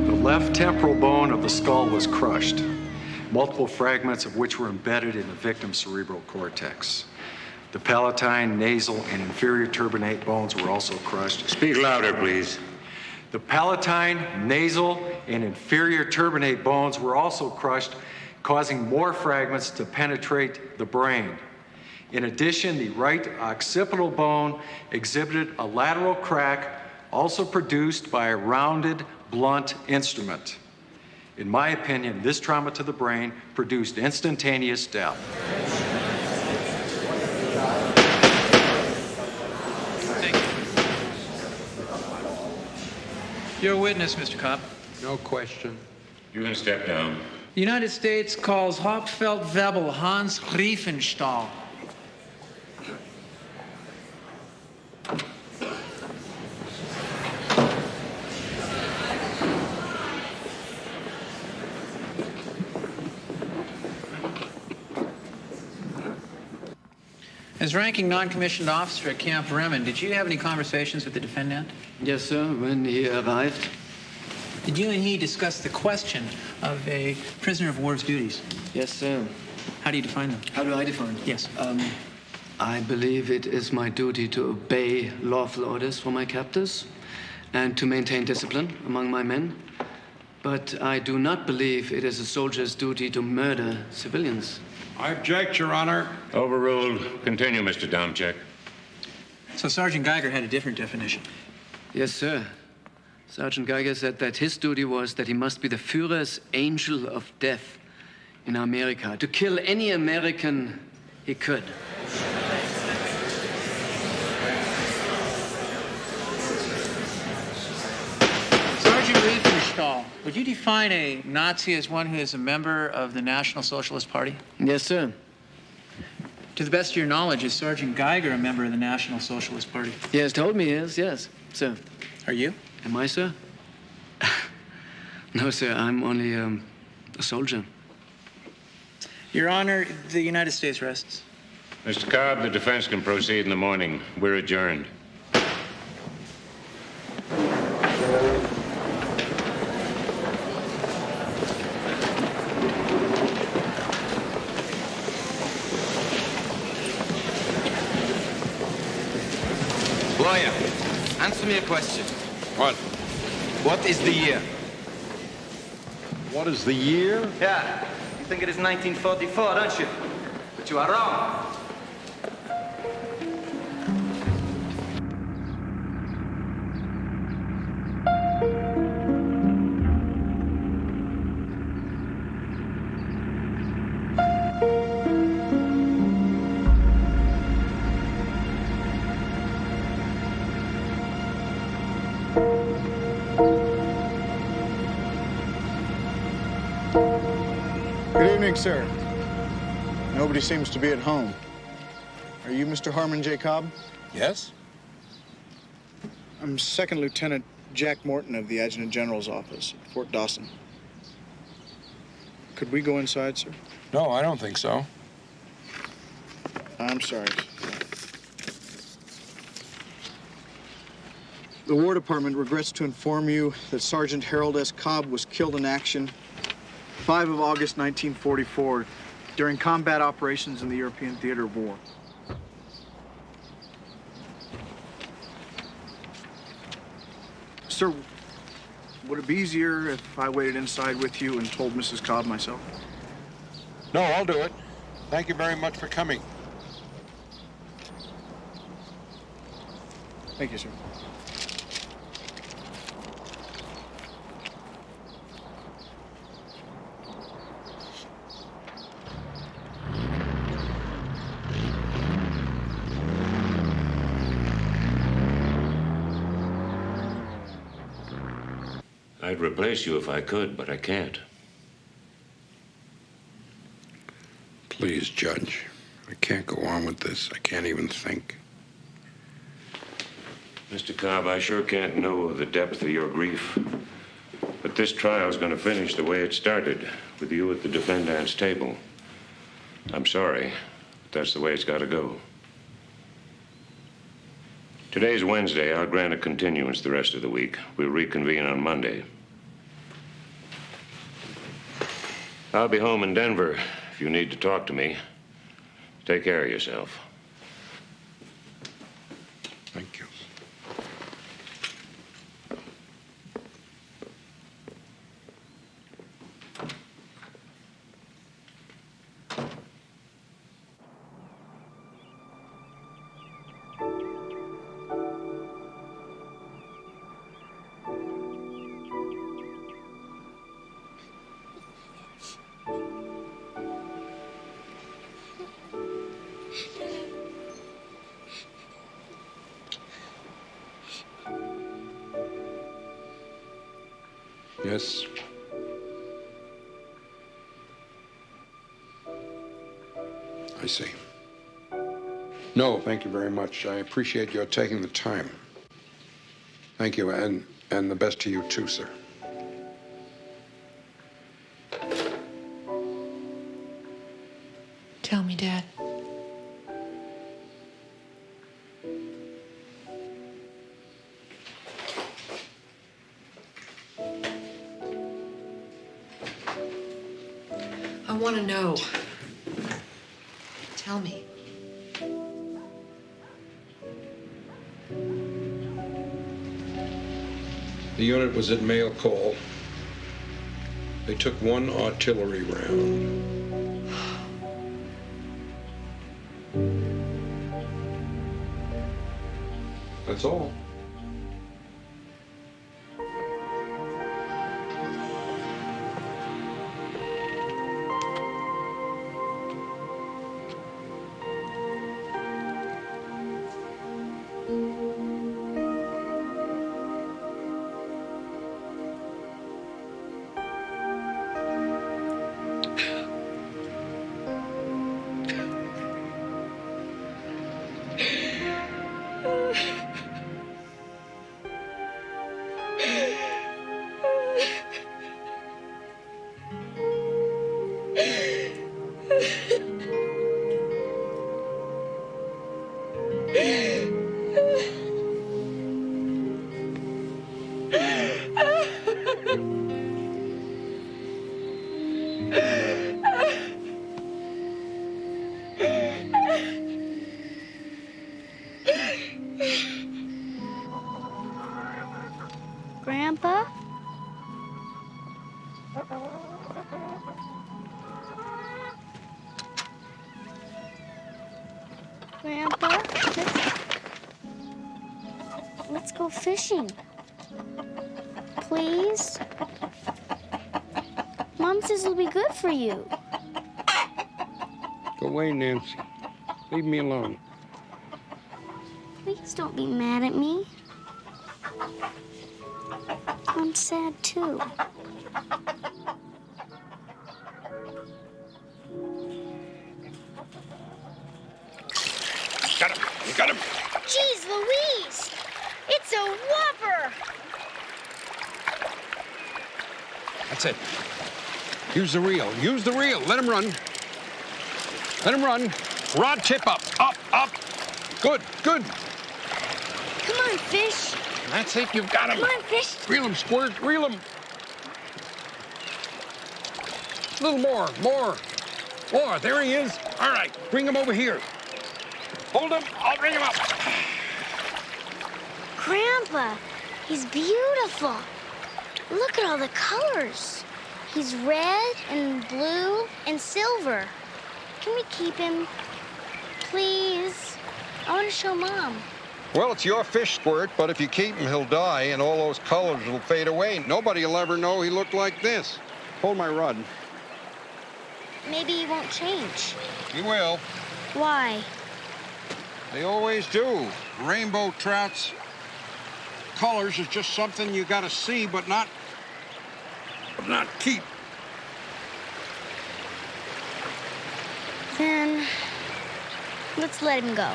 The left temporal bone of the skull was crushed, multiple fragments of which were embedded in the victim's cerebral cortex. The palatine, nasal, and inferior turbinate bones were also crushed. Speak louder, please. The palatine, nasal, and inferior turbinate bones were also crushed, causing more fragments to penetrate the brain. In addition, the right occipital bone exhibited a lateral crack, also produced by a rounded, blunt instrument. In my opinion, this trauma to the brain produced instantaneous death. You're a witness, Mr. Cobb. No question. You can step down. The United States calls Hauptfeldwebel Hans Riefenstahl. As ranking non-commissioned officer at Camp Bremen, did you have any conversations with the defendant? Yes, sir, when he arrived. Did you and he discuss the question of a prisoner of war's duties? Yes, sir. How do you define them? How do I define them? Yes. I believe it is my duty to obey lawful orders from my captors and to maintain discipline among my men. But I do not believe it is a soldier's duty to murder civilians. I object, Your Honor. Overruled. Continue, Mr. Domchek. So Sergeant Geiger had a different definition? Yes, sir. Sergeant Geiger said that his duty was that he must be the Führer's angel of death in America, to kill any American he could. Sergeant Riefenstahl, would you define a Nazi as one who is a member of the National Socialist Party? Yes, sir. To the best of your knowledge, is Sergeant Geiger a member of the National Socialist Party? He has told me he is, yes, sir. Are you? Am I, sir? No, sir, I'm only a soldier. Your Honor, the United States rests. Mr. Cobb, the defense can proceed in the morning. We're adjourned. Lawyer, answer me a question. What? What is the year? What is the year? Yeah, you think it is 1944, don't you? But you are wrong. Good evening, sir. Nobody seems to be at home. Are you Mr. Harmon J. Cobb? Yes? I'm Second Lieutenant Jack Morton of the Adjutant General's office at Fort Dawson. Could we go inside, sir? No, I don't think so. I'm sorry. The War Department regrets to inform you that Sergeant Harold S. Cobb was killed in action 5 of August 1944 during combat operations in the European theater of war. Sir, would it be easier if I waited inside with you and told Mrs. Cobb myself? No, I'll do it. Thank you very much for coming. Thank you, sir. I'd replace you if I could, but I can't. Please, Judge. I can't go on with this. I can't even think. Mr. Cobb, I sure can't know the depth of your grief. But this trial's going to finish the way it started, with you at the defendant's table. I'm sorry, but that's the way it's got to go. Today's Wednesday. I'll grant a continuance the rest of the week. We'll reconvene on Monday. I'll be home in Denver if you need to talk to me. Take care of yourself. Thank you. Yes. I see. No, thank you very much. I appreciate your taking the time. Thank you, and the best to you too, sir. Tell me, Dad. I want to know. Tell me. The unit was at mail call. They took one artillery round. That's all. Grandpa? Grandpa, let's go fishing. Please? Mom says it'll be good for you. Go away, Nancy. Leave me alone. Please don't be mad at me. I'm sad too. Got him. Jeez Louise! It's a whopper! That's it. Use the reel. Use the reel. Let him run. Let him run. Rod tip up. Up, up. Good, good. Come on, fish. That's it. You've got him. Come on, fish. Reel him, Squirt. Reel him. A little more. More. More. There he is. All right. Bring him over here. Hold him. I'll bring him up. Grandpa, he's beautiful. Look at all the colors. He's red and blue and silver. Can we keep him? Please. I want to show Mom. Well, it's your fish, Squirt, but if you keep him, he'll die, and all those colors will fade away. Nobody will ever know he looked like this. Hold my rod. Maybe he won't change. He will. Why? They always do. Rainbow trout's colors is just something you gotta see, but not keep. Then let's let him go.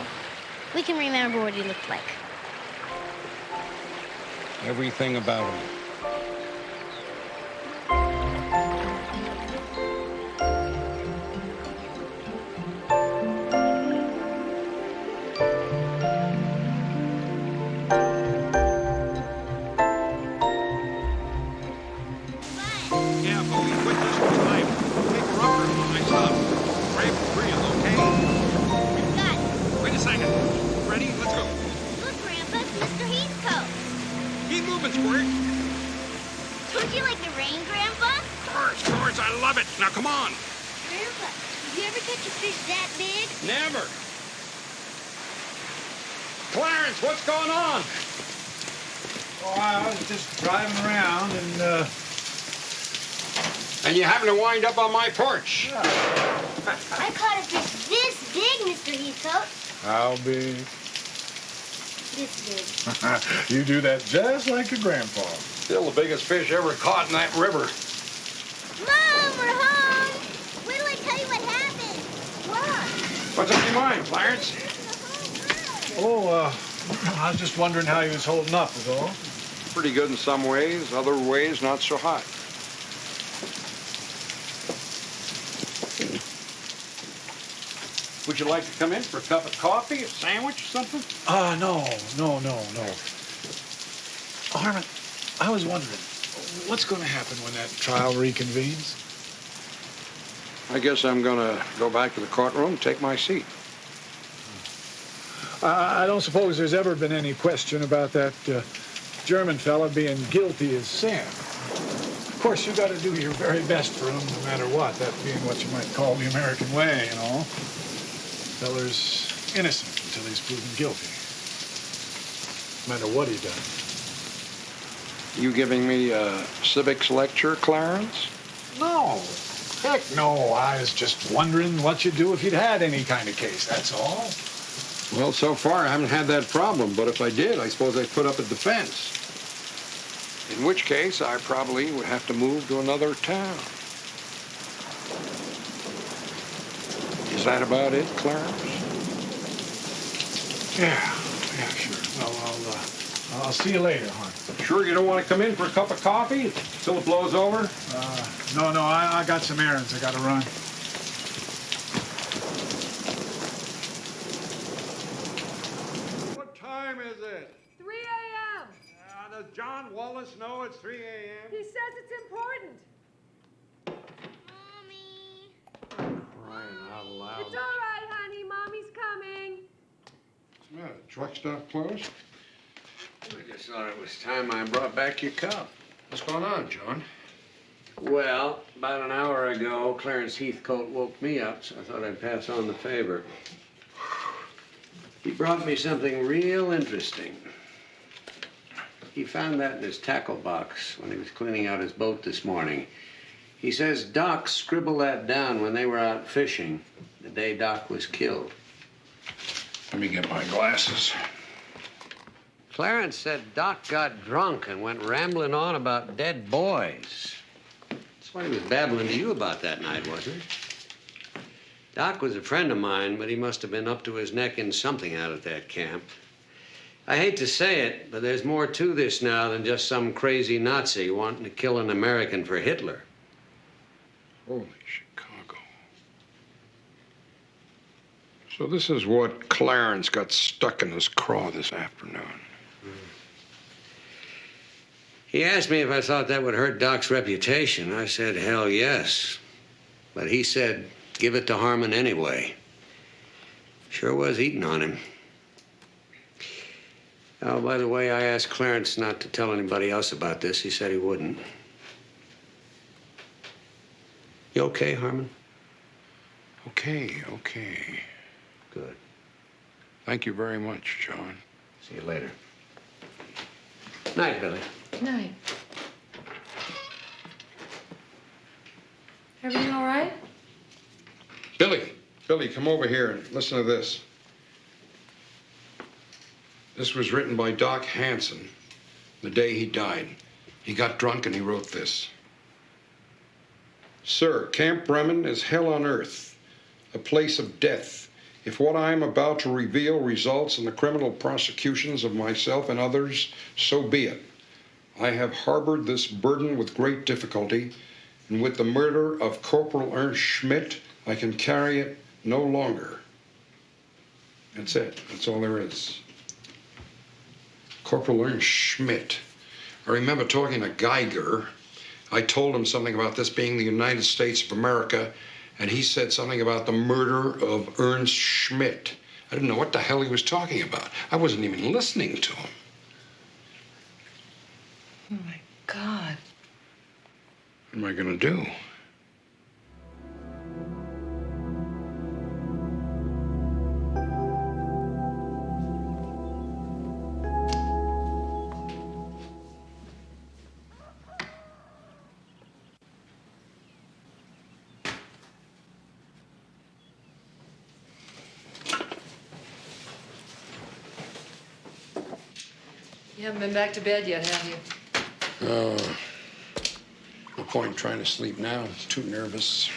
We can remember what he looked like. Everything about him. Now, come on. Grandpa, did you ever catch a fish that big? Never. Clarence, what's going on? Oh, I was just driving around And you happen to wind up on my porch. I caught a fish this big, Mr. Heathcote. How big? This big. You do that just like your grandpa. Still the biggest fish ever caught in that river. Mom, we're home. Wait till I tell you what happened. What? What's on your mind, Clarence? Oh, I was just wondering how he was holding up, is all. Pretty good in some ways, other ways not so hot. Would you like to come in for a cup of coffee, a sandwich, or something? No. Harmon, I was wondering, what's going to happen when that trial reconvenes? I guess I'm going to go back to the courtroom and take my seat. I don't suppose there's ever been any question about that German fella being guilty as sin. Of course, you got to do your very best for him, no matter what, that being what you might call the American way, you know. Feller's innocent until he's proven guilty, no matter what he done. You giving me a civics lecture, Clarence? No. Heck no. I was just wondering what you'd do if you'd had any kind of case, that's all. Well, so far I haven't had that problem, but if I did, I suppose I'd put up a defense. In which case, I probably would have to move to another town. Is that about it, Clarence? Yeah, sure. Well, I'll see you later, hon. Sure you don't want to come in for a cup of coffee till it blows over? No, I got some errands I got to run. What time is it? 3 a.m. Does John Wallace know it's 3 a.m.? He says it's important. Crying out loud. It's all right, honey. Mommy's coming. What's the matter? Truck stop closed? I just thought it was time I brought back your cup. What's going on, John? Well, about an hour ago, Clarence Heathcote woke me up, so I thought I'd pass on the favor. He brought me something real interesting. He found that in his tackle box when he was cleaning out his boat this morning. He says Doc scribbled that down when they were out fishing, the day Doc was killed. Let me get my glasses. Clarence said Doc got drunk and went rambling on about dead boys. That's what he was babbling to you about that night, wasn't it? Doc was a friend of mine, but he must have been up to his neck in something out at that camp. I hate to say it, but there's more to this now than just some crazy Nazi wanting to kill an American for Hitler. Holy Chicago. So this is what Clarence got stuck in his craw this afternoon. He asked me if I thought that would hurt Doc's reputation. I said, hell yes. But he said, give it to Harmon anyway. Sure was eating on him. Oh, by the way, I asked Clarence not to tell anybody else about this. He said he wouldn't. You okay, Harmon? Okay. Good. Thank you very much, John. See you later. Night, Billy. Good night. Everything all right? Billy, come over here and listen to this. This was written by Doc Hansen the day he died. He got drunk and he wrote this. Sir, Camp Bremen is hell on earth, a place of death. If what I am about to reveal results in the criminal prosecutions of myself and others, so be it. I have harbored this burden with great difficulty, and with the murder of Corporal Ernst Schmidt, I can carry it no longer. That's it. That's all there is. Corporal Ernst Schmidt. I remember talking to Geiger. I told him something about this being the United States of America, and he said something about the murder of Ernst Schmidt. I didn't know what the hell he was talking about. I wasn't even listening to him. Oh, my God. What am I going to do? You haven't been back to bed yet, have you? No point trying to sleep now. Too nervous.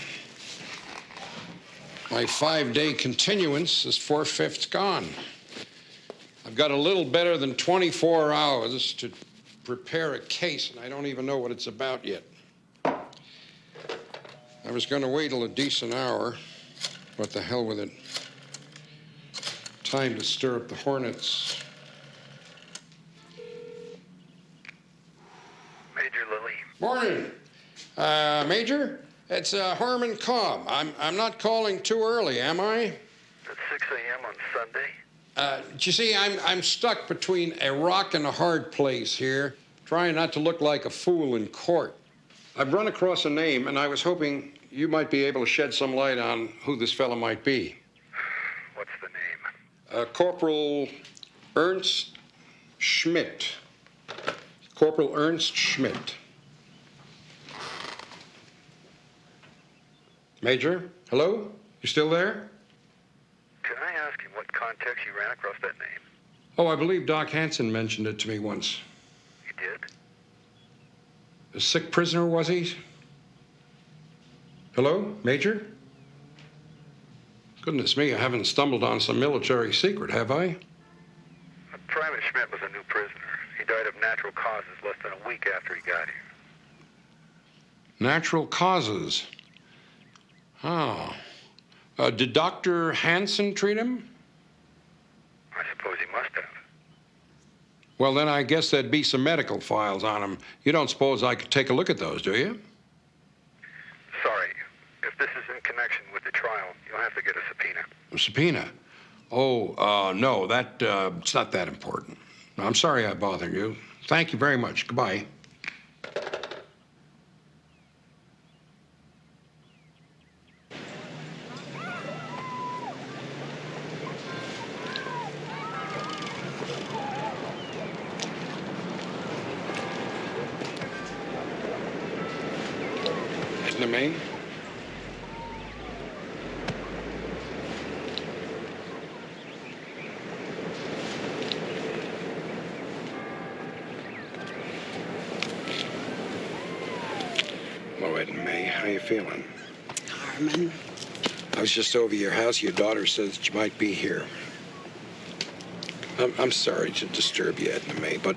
My 5-day continuance is 4/5 gone. I've got a little better than 24 hours to prepare a case, and I don't even know what it's about yet. I was going to wait till a decent hour. What the hell with it? Time to stir up the hornets. Major Lilly. Morning. Major, it's Harmon Cobb. I'm not calling too early, am I? At 6 a.m. on Sunday? You see, I'm stuck between a rock and a hard place here, trying not to look like a fool in court. I've run across a name, and I was hoping you might be able to shed some light on who this fellow might be. What's the name? Corporal Ernst Schmidt. Corporal Ernst Schmidt. Major, hello? You still there? Can I ask in what context you ran across that name? Oh, I believe Doc Hansen mentioned it to me once. You did? A sick prisoner, was he? Hello, Major? Goodness me, I haven't stumbled on some military secret, have I? Private Schmidt was a new prisoner. He died of natural causes less than a week after he got here. Natural causes. Oh. Did Dr. Hansen treat him? I suppose he must have. Well, then I guess there'd be some medical files on him. You don't suppose I could take a look at those, do you? Sorry. If this is in connection with the trial, you'll have to get a subpoena. A subpoena? Oh, no, it's not that important. I'm sorry I bothered you. Thank you very much. Goodbye. Isn't it me? Hello, Ed and May. How you feeling? Harmon. I was just over your house. Your daughter says that you might be here. I'm sorry to disturb you, Edna May, but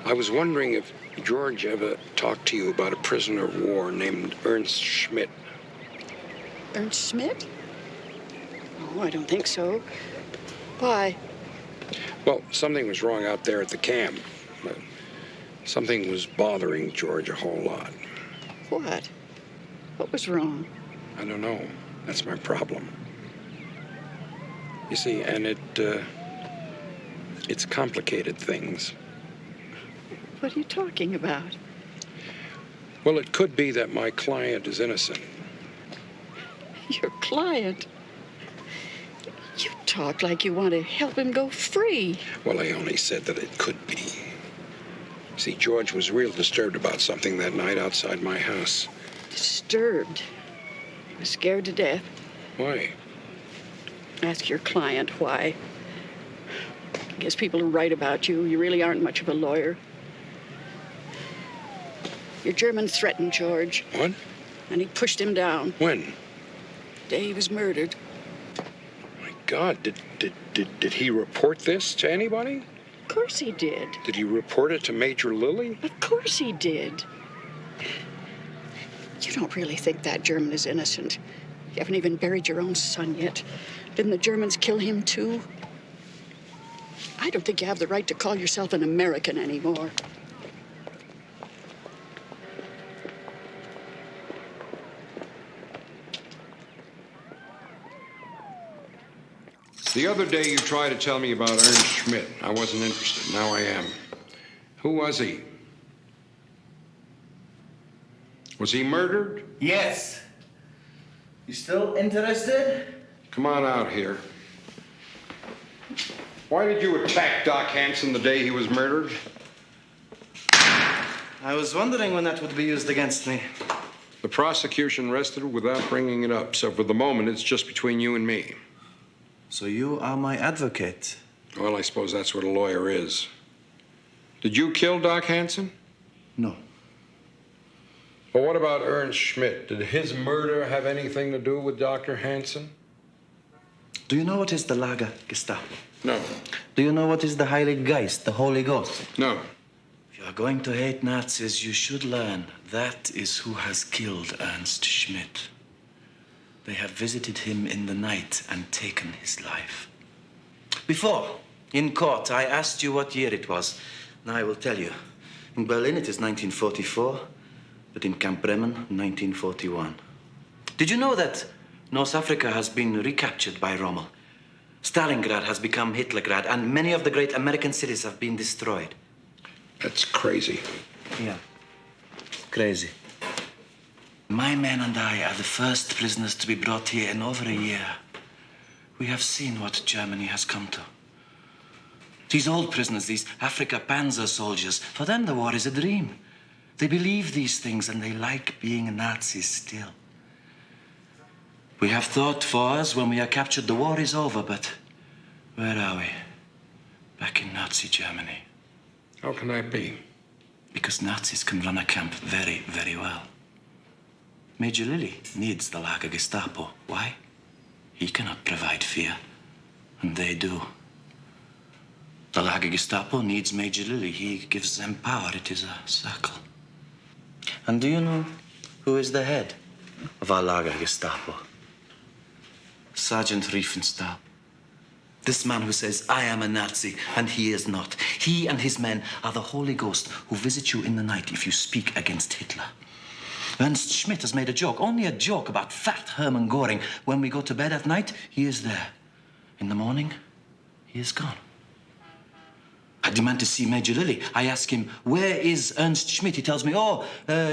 I was wondering if George ever talked to you about a prisoner of war named Ernst Schmidt. Ernst Schmidt? Oh, I don't think so. Why? Well, something was wrong out there at the camp. Something was bothering George a whole lot. What? What was wrong? I don't know. That's my problem. You see, and it's complicated things. What are you talking about? Well, it could be that my client is innocent. Your client? You talk like you want to help him go free. Well, I only said that it could be. See, George was real disturbed about something that night outside my house. Disturbed? He was scared to death. Why? Ask your client why. I guess people will write about you. You really aren't much of a lawyer. Your German threatened George. What? And he pushed him down. When? The day he was murdered. My God, did he report this to anybody? Of course he did. Did he report it to Major Lilly? Of course he did. You don't really think that German is innocent. You haven't even buried your own son yet. Didn't the Germans kill him too? I don't think you have the right to call yourself an American anymore. The other day you tried to tell me about Ernst Schmidt. I wasn't interested. Now I am. Who was he? Was he murdered? Yes. You still interested? Come on out here. Why did you attack Doc Hansen the day he was murdered? I was wondering when that would be used against me. The prosecution rested without bringing it up, so for the moment it's just between you and me. So you are my advocate? Well, I suppose that's what a lawyer is. Did you kill Doc Hansen? No. Well, what about Ernst Schmidt? Did his murder have anything to do with Dr. Hansen? Do you know what is the Lager Gestapo? No. Do you know what is the Heilige Geist, the Holy Ghost? No. If you are going to hate Nazis, you should learn that is who has killed Ernst Schmidt. They have visited him in the night and taken his life. Before, in court, I asked you what year it was. Now I will tell you. In Berlin, it is 1944, but in Camp Bremen, 1941. Did you know that North Africa has been recaptured by Rommel? Stalingrad has become Hitlergrad, and many of the great American cities have been destroyed. That's crazy. Yeah, crazy. My men and I are the first prisoners to be brought here in over a year. We have seen what Germany has come to. These old prisoners, these Afrika Panzer soldiers, for them the war is a dream. They believe these things and they like being Nazis still. We have thought for us when we are captured the war is over, but where are we? Back in Nazi Germany. How can that be? Because Nazis can run a camp very, very well. Major Lilly needs the Lager Gestapo. Why? He cannot provide fear, and they do. The Lager Gestapo needs Major Lilly. He gives them power. It is a circle. And do you know who is the head of our Lager Gestapo? Sergeant Riefenstahl. This man who says, I am a Nazi, and he is not. He and his men are the Holy Ghost who visit you in the night if you speak against Hitler. Ernst Schmidt has made a joke, only a joke, about fat Hermann Göring. When we go to bed at night, he is there. In the morning, he is gone. I demand to see Major Lilly. I ask him, where is Ernst Schmidt? He tells me,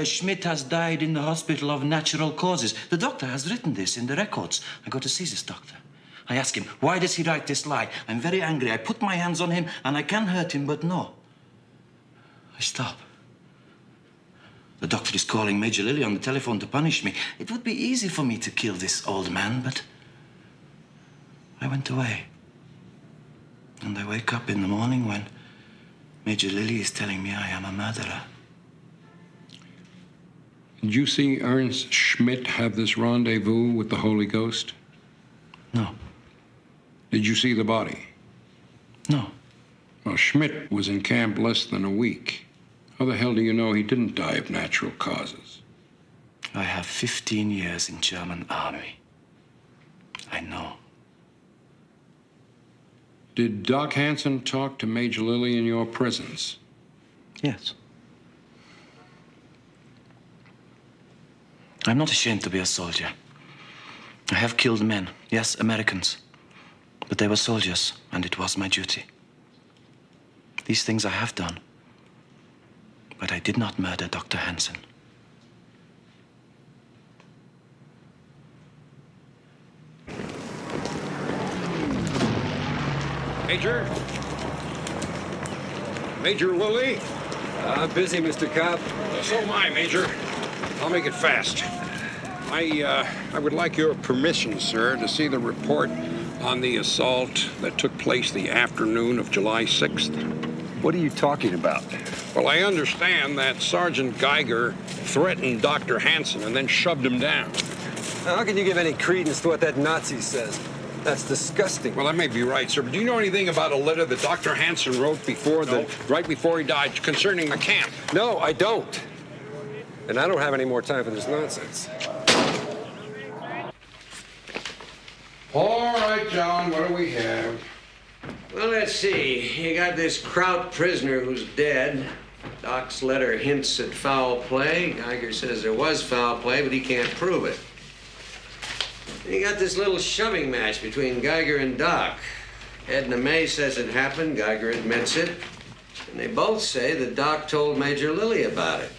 Schmidt has died in the hospital of natural causes. The doctor has written this in the records. I go to see this doctor. I ask him, why does he write this lie? I'm very angry. I put my hands on him, and I can hurt him, but no. I stop. The doctor is calling Major Lilly on the telephone to punish me. It would be easy for me to kill this old man, but I went away. And I wake up in the morning when Major Lilly is telling me I am a murderer. Did you see Ernst Schmidt have this rendezvous with the Holy Ghost? No. Did you see the body? No. Well, Schmidt was in camp less than a week. How the hell do you know he didn't die of natural causes? I have 15 years in German army. I know. Did Doc Hansen talk to Major Lilly in your presence? Yes. I'm not ashamed to be a soldier. I have killed men, yes, Americans. But they were soldiers, and it was my duty. These things I have done. But I did not murder Dr. Hansen. Major? Major Lilly? I'm busy, Mr. Cobb. So am I, Major. I'll make it fast. I would like your permission, sir, to see the report on the assault that took place the afternoon of July 6th. What are you talking about? Well, I understand that Sergeant Geiger threatened Dr. Hansen and then shoved him down. How can you give any credence to what that Nazi says? That's disgusting. Well, that may be right, sir, but do you know anything about a letter that Dr. Hansen wrote right before he died concerning the camp? No, I don't. And I don't have any more time for this nonsense. All right, John, what do we have? Well, let's see. You got this Kraut prisoner who's dead. Doc's letter hints at foul play. Geiger says there was foul play, but he can't prove it. And you got this little shoving match between Geiger and Doc. Edna May says it happened. Geiger admits it. And they both say that Doc told Major Lilly about it.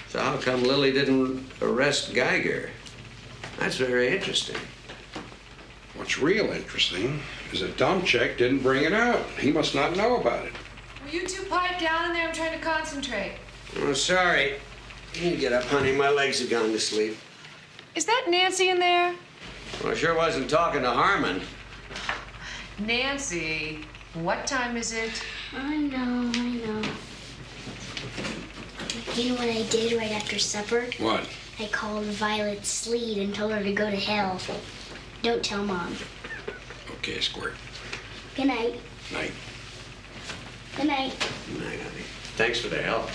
So how come Lilly didn't arrest Geiger? That's very interesting. What's real interesting is that Domchek didn't bring it out. He must not know about it. Will you two pipe down in there? I'm trying to concentrate. Oh, sorry. You can get up, honey. My legs have gone to sleep. Is that Nancy in there? Well, I sure wasn't talking to Harmon. Nancy, what time is it? I know. You know what I did right after supper? What? I called Violet Sleet and told her to go to hell. Don't tell Mom. Okay, Squirt. Good night. Night. Good night. Good night, honey. Thanks for the help.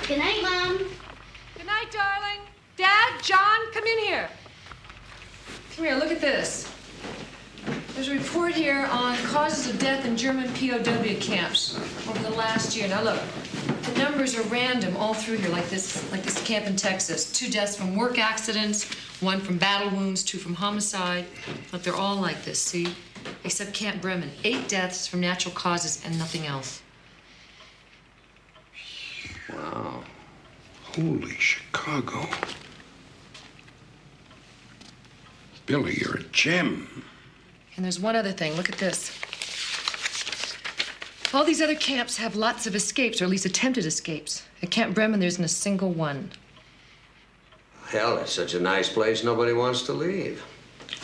Good night, Mom. Good night, darling. Dad, John, come in here. Come here, look at this. There's a report here on causes of death in German POW camps over the last year. Now look, the numbers are random all through here, like this camp in Texas. 2 deaths from work accidents, 1 from battle wounds, 2 from homicide. Look, they're all like this, see? Except Camp Bremen. 8 deaths from natural causes and nothing else. Wow. Holy Chicago. Billy, you're a gem. And there's one other thing. Look at this. All these other camps have lots of escapes, or at least attempted escapes. At Camp Bremen, there isn't a single one. Hell, it's such a nice place, nobody wants to leave.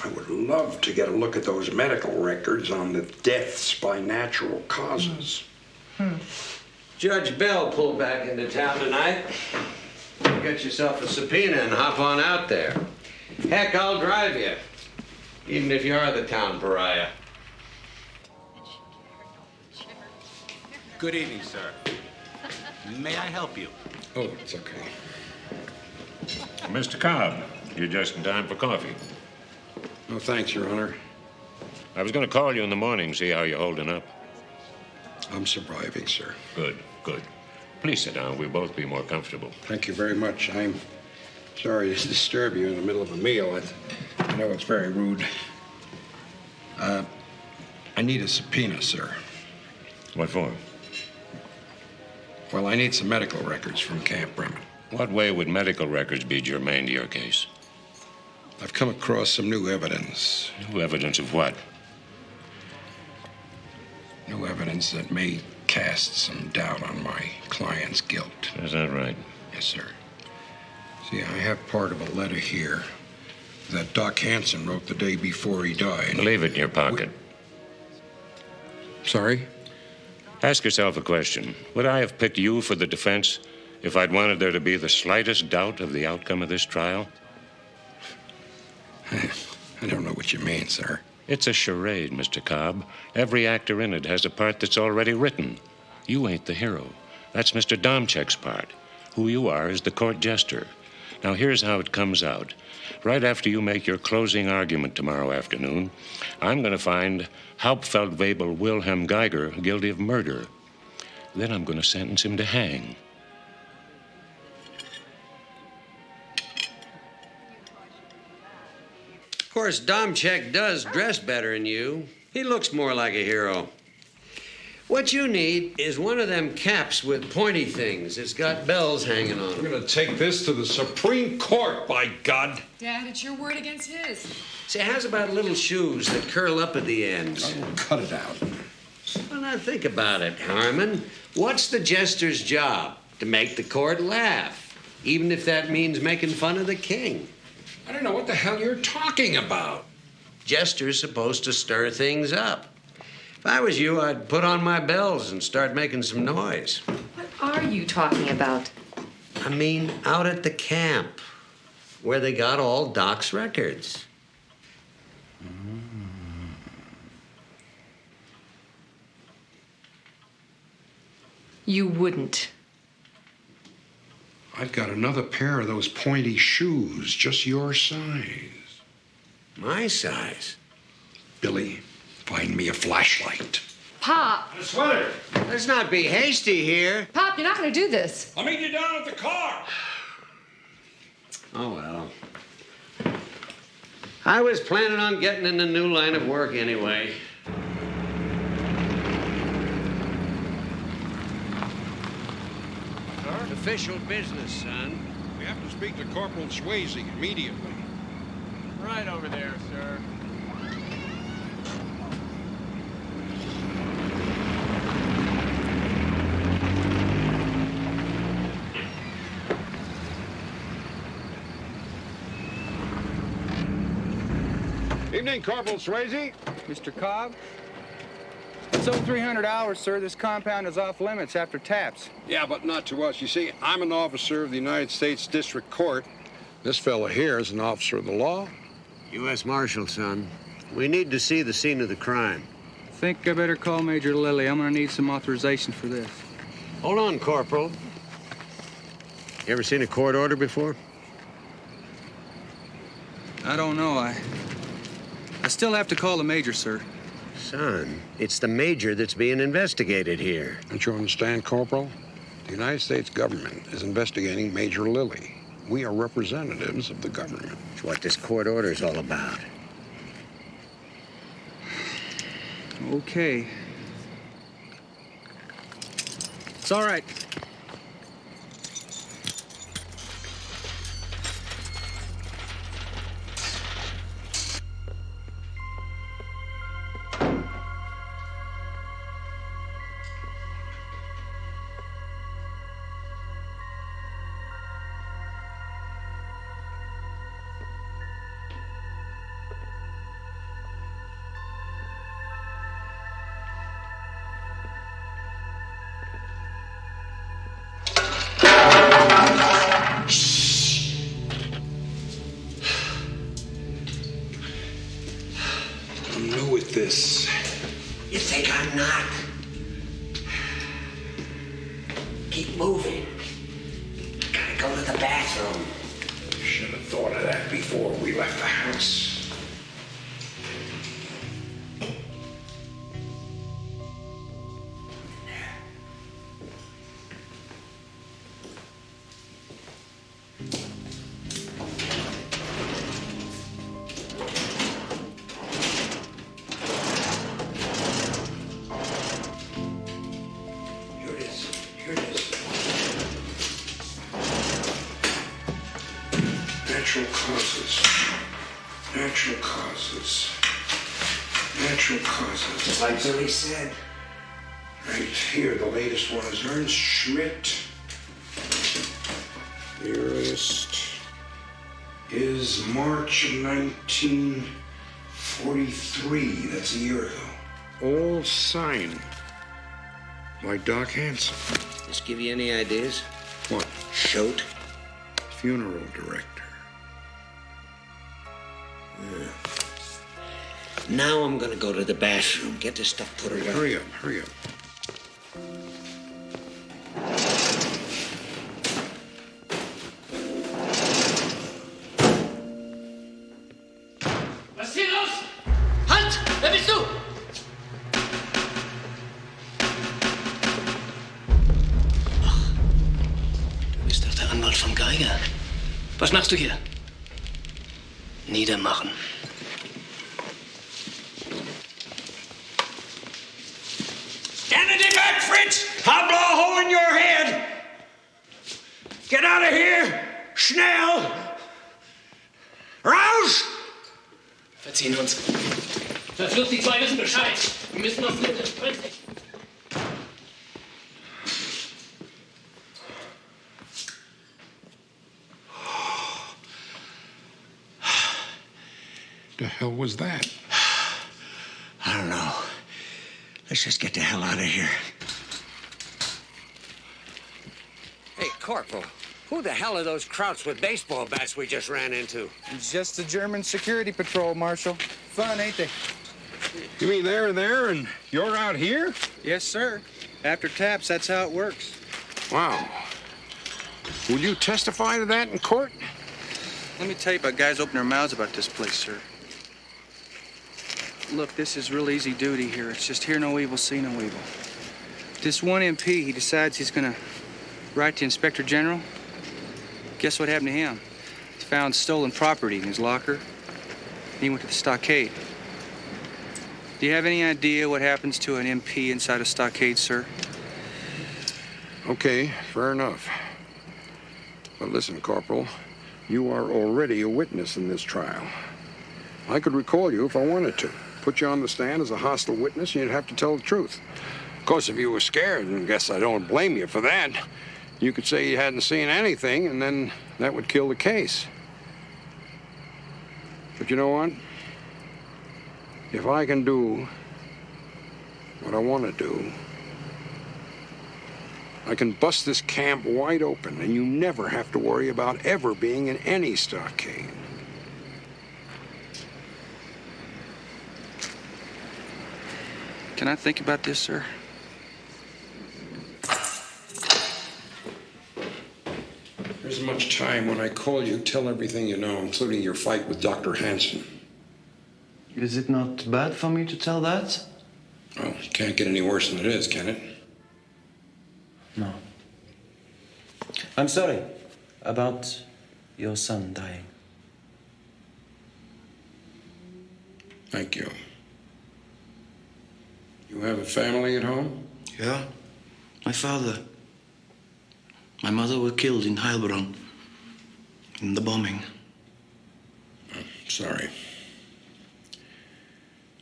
I would love to get a look at those medical records on the deaths by natural causes. Judge Bell pulled back into town tonight. Get yourself a subpoena and hop on out there. Heck, I'll drive you, even if you are the town pariah. Good evening, sir. May I help you? Oh, it's okay. Mr. Cobb, you're just in time for coffee. No, thanks, Your Honor. I was going to call you in the morning, see how you're holding up. I'm surviving, sir. Good, good. Please sit down. We'll both be more comfortable. Thank you very much. I'm sorry to disturb you in the middle of a meal. I know it's very rude. I need a subpoena, sir. What for? Well, I need some medical records from Camp Bremen. What way would medical records be germane to your case? I've come across some new evidence. New evidence of what? New evidence that may cast some doubt on my client's guilt. Is that right? Yes, sir. See, I have part of a letter here that Doc Hansen wrote the day before he died. Leave it in your pocket. Sorry? Ask yourself a question. Would I have picked you for the defense if I'd wanted there to be the slightest doubt of the outcome of this trial? I I don't know what you mean, sir. It's a charade, Mr. Cobb. Every actor in it has a part that's already written. You ain't the hero. That's Mr. Domchek's part. Who you are is the court jester. Now, here's how it comes out. Right after you make your closing argument tomorrow afternoon, I'm going to find Hauptfeldwebel Wilhelm Geiger guilty of murder. Then I'm going to sentence him to hang. Of course, Domchek does dress better than you. He looks more like a hero. What you need is one of them caps with pointy things. It's got bells hanging on it. We're going to take this to the Supreme Court, by God. Dad, it's your word against his. See, it has about little shoes that curl up at the ends. Oh, cut it out. Well, now think about it, Harmon. What's the jester's job? To make the court laugh, even if that means making fun of the king. I don't know what the hell you're talking about. Jester's supposed to stir things up. If I was you, I'd put on my bells and start making some noise. What are you talking about? I mean, out at the camp, where they got all Doc's records. You wouldn't. I've got another pair of those pointy shoes, just your size. My size? Billy, find me a flashlight. Pop! A sweater! Let's not be hasty here. Pop, you're not going to do this. I'll meet you down at the car. Oh, well. I was planning on getting in a new line of work anyway. Official business, son. We have to speak to Corporal Swayze immediately. Right over there, sir. Evening, Corporal Swayze. Mr. Cobb? It's over 300 hours, sir. This compound is off limits after taps. Yeah, but not to us. You see, I'm an officer of the United States District Court. This fella here is an officer of the law. U.S. Marshal, son. We need to see the scene of the crime. I think I better call Major Lilly. I'm gonna need some authorization for this. Hold on, Corporal. You ever seen a court order before? I don't know. I still have to call the Major, sir. Son, it's the Major that's being investigated here. Don't you understand, Corporal? The United States government is investigating Major Lilly. We are representatives of the government. It's what this court order is all about. Okay. It's all right. I'm new at this. You think I'm not? Keep moving. Gotta go to the bathroom. Should have thought of that before we left the house. Natural causes. Natural causes. Natural causes. Just like Billy said. Right here, the latest one is Ernst Schmidt. The earliest is March of 1943. That's a year ago. All signed by Doc Hansen. This give you any ideas? What? Shote? Funeral director. Yeah. Now I'm gonna go to the bathroom. Get this stuff put away. Hurry up, hurry up. Was ist hier los? Halt! Wer bist du? Ach, du bist doch der Anwalt von Geiger. Was machst du hier? Niedermachen. Stand at the back, Fritz! I'll blow a hole in your head! Get out of here! Schnell! Raus! Verziehen uns. Verflucht, die zwei wissen Bescheid. Wir müssen uns nicht entsprechen. The hell was that? I don't know. Let's just get the hell out of here. Hey, Corporal, who the hell are those krauts with baseball bats we just ran into? It's just the German security patrol, Marshal. Fun, ain't they? You mean they're there and you're out here? Yes, sir. After taps, that's how it works. Wow. Will you testify to that in court? Let me tell you about guys opening their mouths about this place, sir. Look, this is real easy duty here. It's just hear no evil, see no evil. This one MP, he decides he's gonna write to Inspector General. Guess what happened to him? He found stolen property in his locker. And he went to the stockade. Do you have any idea what happens to an MP inside a stockade, sir? Okay, fair enough. But listen, Corporal, you are already a witness in this trial. I could recall you if I wanted to. Put you on the stand as a hostile witness, and you'd have to tell the truth. Of course, if you were scared, and I guess I don't blame you for that, you could say you hadn't seen anything, and then that would kill the case. But you know what? If I can do what I want to do, I can bust this camp wide open, and you never have to worry about ever being in any stockade. Can I think about this, sir? There isn't much time. When I call you, tell everything you know, including your fight with Dr. Hansen. Is it not bad for me to tell that? Well, it can't get any worse than it is, can it? No. I'm sorry about your son dying. Thank you. You have a family at home? Yeah. My father. My mother were killed in Heilbronn. In the bombing. Oh, sorry.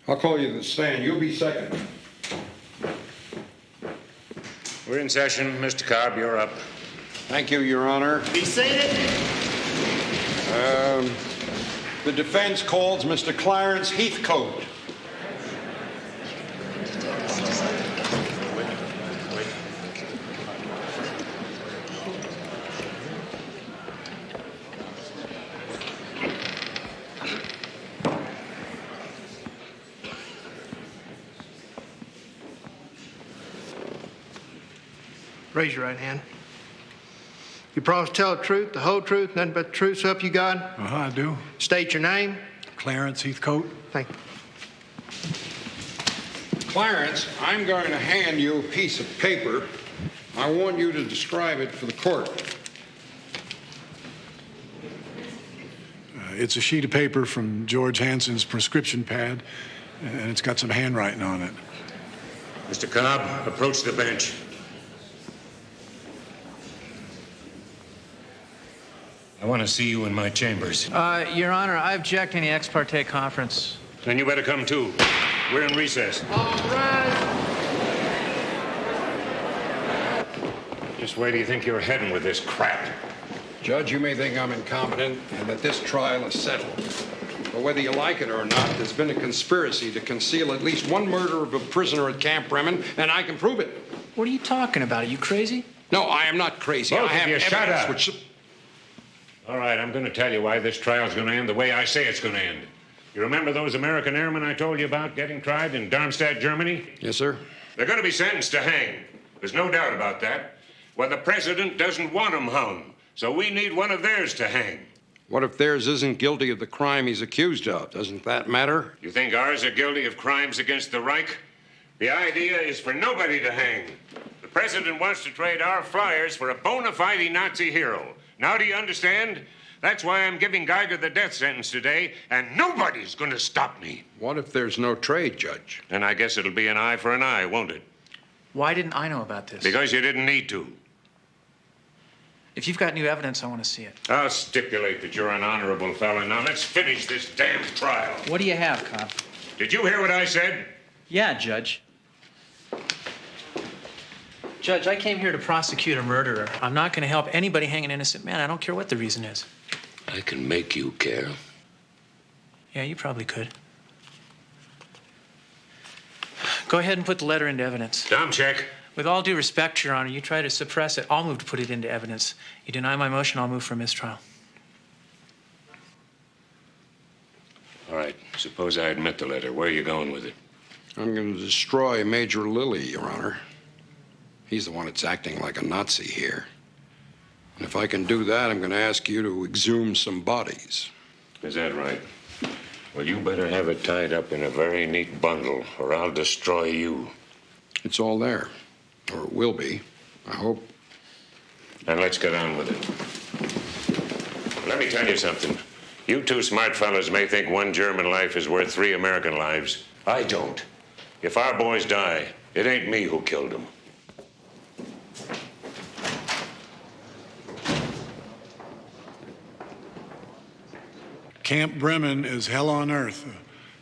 I'll call you to the stand. You'll be second. We're in session. Mr. Cobb, you're up. Thank you, Your Honor. Be seated. The defense calls Mr. Clarence Heathcote. Raise your right hand. You promise to tell the truth, the whole truth, nothing but the truth, so help you God? Uh-huh, I do. State your name. Clarence Heathcote. Thank you. Clarence, I'm going to hand you a piece of paper. I want you to describe it for the court. It's a sheet of paper from George Hansen's prescription pad, and it's got some handwriting on it. Mr. Cobb, approach the bench. I want to see you in my chambers. Your Honor, I object any ex parte conference. Then you better come too. We're in recess. Just where do you think you're heading with this crap? Judge, you may think I'm incompetent and that this trial is settled. But whether you like it or not, there's been a conspiracy to conceal at least one murder of a prisoner at Camp Bremen, and I can prove it. What are you talking about? Are you crazy? No, I am not crazy. Both I have of you, shut evidence up. which... All right, I'm going to tell you why this trial's going to end the way I say it's going to end. You remember those American airmen I told you about getting tried in Darmstadt, Germany? Yes, sir. They're going to be sentenced to hang. There's no doubt about that. Well, the president doesn't want them hung, so we need one of theirs to hang. What if theirs isn't guilty of the crime he's accused of? Doesn't that matter? You think ours are guilty of crimes against the Reich? The idea is for nobody to hang. The president wants to trade our flyers for a bona fide Nazi hero. Now do you understand? That's why I'm giving Geiger the death sentence today, and nobody's going to stop me. What if there's no trade, Judge? Then I guess it'll be an eye for an eye, won't it? Why didn't I know about this? Because you didn't need to. If you've got new evidence, I want to see it. I'll stipulate that you're an honorable fellow. Now let's finish this damn trial. What do you have, Cobb? Did you hear what I said? Yeah, Judge. Judge, I came here to prosecute a murderer. I'm not going to help anybody hang an innocent man. I don't care what the reason is. I can make you care. Yeah, you probably could. Go ahead and put the letter into evidence. Tom, check. With all due respect, Your Honor, you try to suppress it. I'll move to put it into evidence. You deny my motion, I'll move for mistrial. All right. Suppose I admit the letter. Where are you going with it? I'm going to destroy Major Lilly, Your Honor. He's the one that's acting like a Nazi here. And if I can do that, I'm going to ask you to exhume some bodies. Is that right? Well, you better have it tied up in a very neat bundle, or I'll destroy you. It's all there. Or it will be, I hope. And let's get on with it. Let me tell you something. You two smart fellas may think one German life is worth 3 American lives. I don't. If our boys die, it ain't me who killed them. Camp Bremen is hell on earth,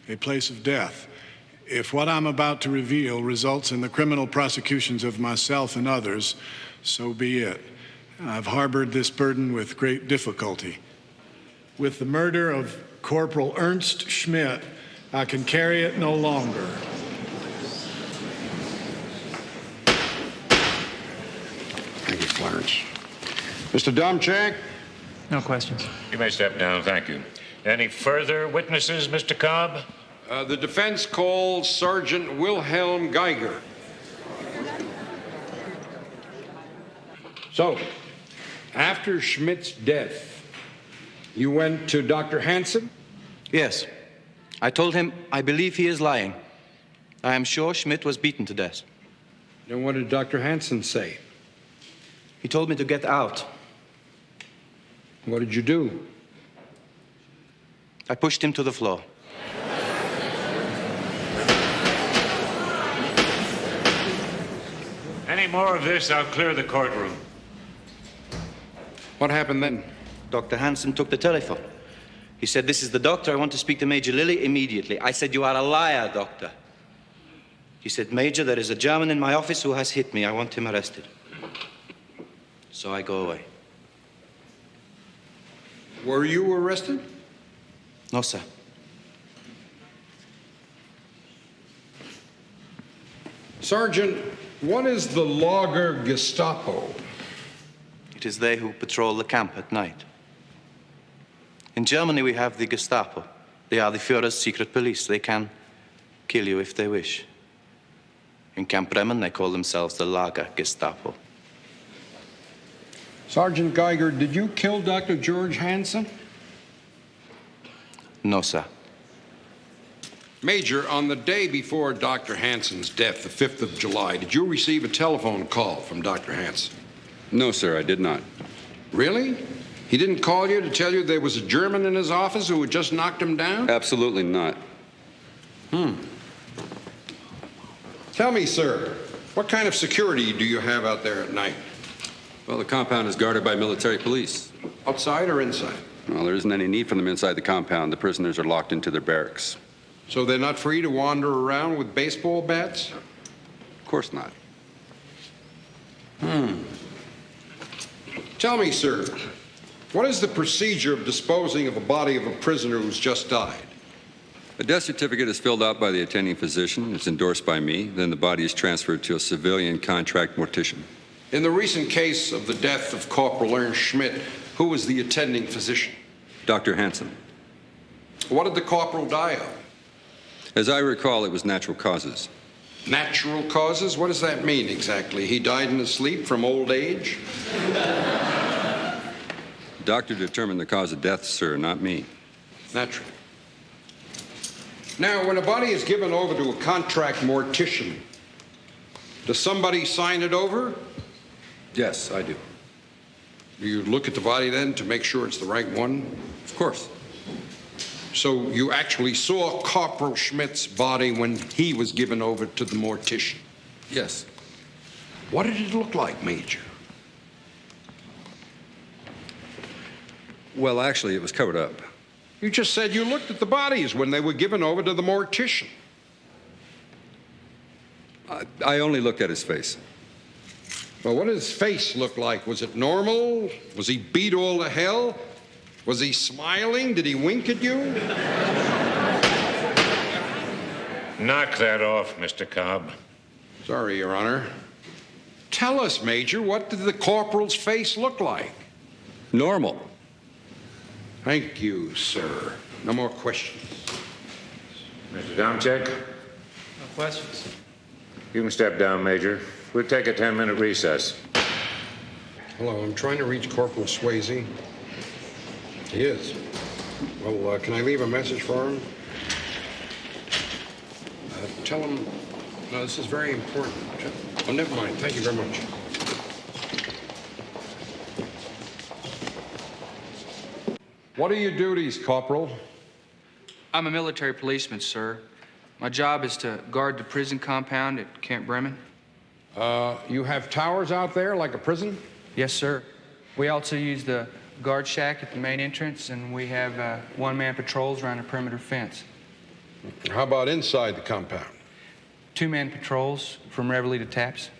a place of death. If what I'm about to reveal results in the criminal prosecutions of myself and others, so be it. I've harbored this burden with great difficulty. With the murder of Corporal Ernst Schmidt, I can carry it no longer. Thank you, Clarence. Mr. Domchak? No questions. You may step down, thank you. Any further witnesses, Mr. Cobb? The defense calls Sergeant Wilhelm Geiger. So, after Schmidt's death, you went to Dr. Hansen? Yes. I told him I believe he is lying. I am sure Schmidt was beaten to death. Then what did Dr. Hansen say? He told me to get out. What did you do? I pushed him to the floor. Any more of this, I'll clear the courtroom. What happened then? Dr. Hansen took the telephone. He said, "This is the doctor. I want to speak to Major Lilly immediately." I said, "You are a liar, doctor." He said, "Major, there is a German in my office who has hit me. I want him arrested." So I go away. Were you arrested? No, sir. Sergeant, what is the Lager Gestapo? It is they who patrol the camp at night. In Germany, we have the Gestapo. They are the Führer's secret police. They can kill you if they wish. In Camp Bremen, they call themselves the Lager Gestapo. Sergeant Geiger, did you kill Dr. George Hansen? No, sir. Major, on the day before Dr. Hansen's death, the 5th of July, did you receive a telephone call from Dr. Hansen? No, sir, I did not. Really? He didn't call you to tell you there was a German in his office who had just knocked him down? Absolutely not. Tell me, sir, what kind of security do you have out there at night? Well, the compound is guarded by military police. Outside or inside? Well, there isn't any need for them inside the compound. The prisoners are locked into their barracks. So they're not free to wander around with baseball bats? Of course not. Tell me, sir, what is the procedure of disposing of a body of a prisoner who's just died? A death certificate is filled out by the attending physician. It's endorsed by me. Then the body is transferred to a civilian contract mortician. In the recent case of the death of Corporal Ernst Schmidt, who was the attending physician? Dr. Hansen. What did the corporal die of? As I recall, it was natural causes. Natural causes? What does that mean exactly? He died in his sleep from old age? The doctor determined the cause of death, sir, not me. Natural. Now, when a body is given over to a contract mortician, does somebody sign it over? Yes, I do. Do you look at the body then to make sure it's the right one? Of course. So you actually saw Corporal Schmidt's body when he was given over to the mortician? Yes. What did it look like, Major? Well, actually, it was covered up. You just said you looked at the bodies when they were given over to the mortician. I only looked at his face. Well, what did his face look like? Was it normal? Was he beat all to hell? Was he smiling? Did he wink at you? Knock that off, Mr. Cobb. Sorry, Your Honor. Tell us, Major, what did the corporal's face look like? Normal. Thank you, sir. No more questions. Mr. Domchek? No questions. You can step down, Major. We'll take a 10-minute recess. Hello, I'm trying to reach Corporal Swayze. He is. Well, can I leave a message for him? Tell him... No, this is very important. Oh, never mind. Thank you very much. What are your duties, Corporal? I'm a military policeman, sir. My job is to guard the prison compound at Camp Bremen. You have towers out there like a prison? Yes, sir. We also use the guard shack at the main entrance, and we have one-man patrols around the perimeter fence. How about inside the compound? Two-man patrols from Reveille to Taps.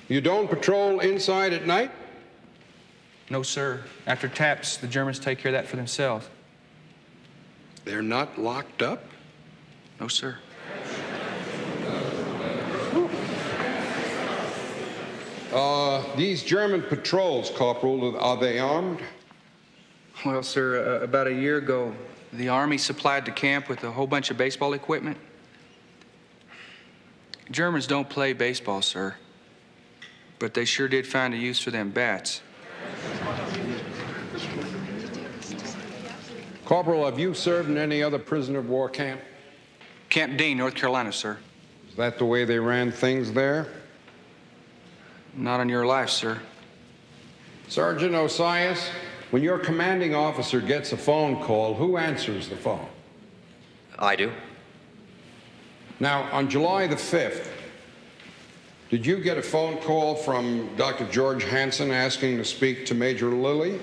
You don't patrol inside at night? No, sir. After Taps, the Germans take care of that for themselves. They're not locked up? No, sir. These German patrols, Corporal, are they armed? Well, sir, about a year ago, the Army supplied the camp with a whole bunch of baseball equipment. Germans don't play baseball, sir, but they sure did find a use for them bats. Corporal, have you served in any other prisoner of war camp? Camp Dean, North Carolina, sir. Is that the way they ran things there? Not on your life, sir. Sergeant Osias, when your commanding officer gets a phone call, who answers the phone? I do. Now, on July the 5th, did you get a phone call from Dr. George Hansen asking to speak to Major Lilly?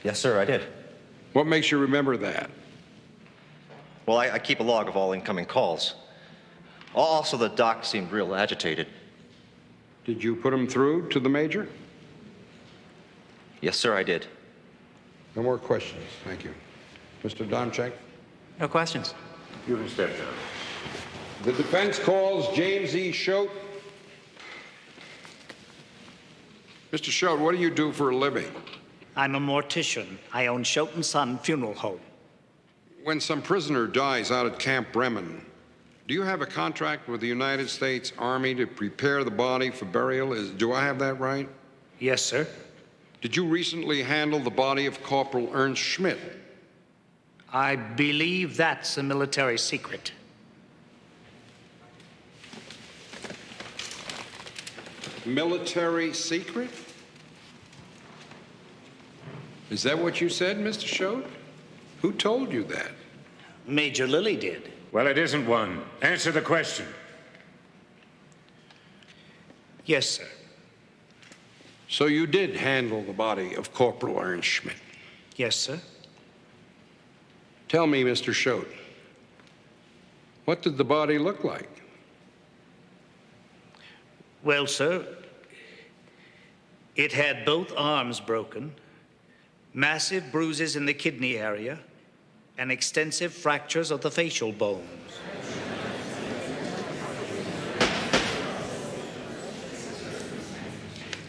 Yes, sir, I did. What makes you remember that? Well, I keep a log of all incoming calls. Also, the doc seemed real agitated. Did you put him through to the Major? Yes, sir, I did. No more questions. Thank you. Mr. Domchek? No questions. You can step down. The defense calls James E. Schote. Mr. Schote, what do you do for a living? I'm a mortician. I own Schote & Son Funeral Home. When some prisoner dies out at Camp Bremen, do you have a contract with the United States Army to prepare the body for burial? Do I have that right? Yes, sir. Did you recently handle the body of Corporal Ernst Schmidt? I believe that's a military secret. Military secret? Is that what you said, Mr. Schote? Who told you that? Major Lilly did. Well, it isn't one. Answer the question. Yes, sir. So you did handle the body of Corporal Ernst Schmidt? Yes, sir. Tell me, Mr. Schote, what did the body look like? Well, sir, it had both arms broken, massive bruises in the kidney area, and extensive fractures of the facial bones.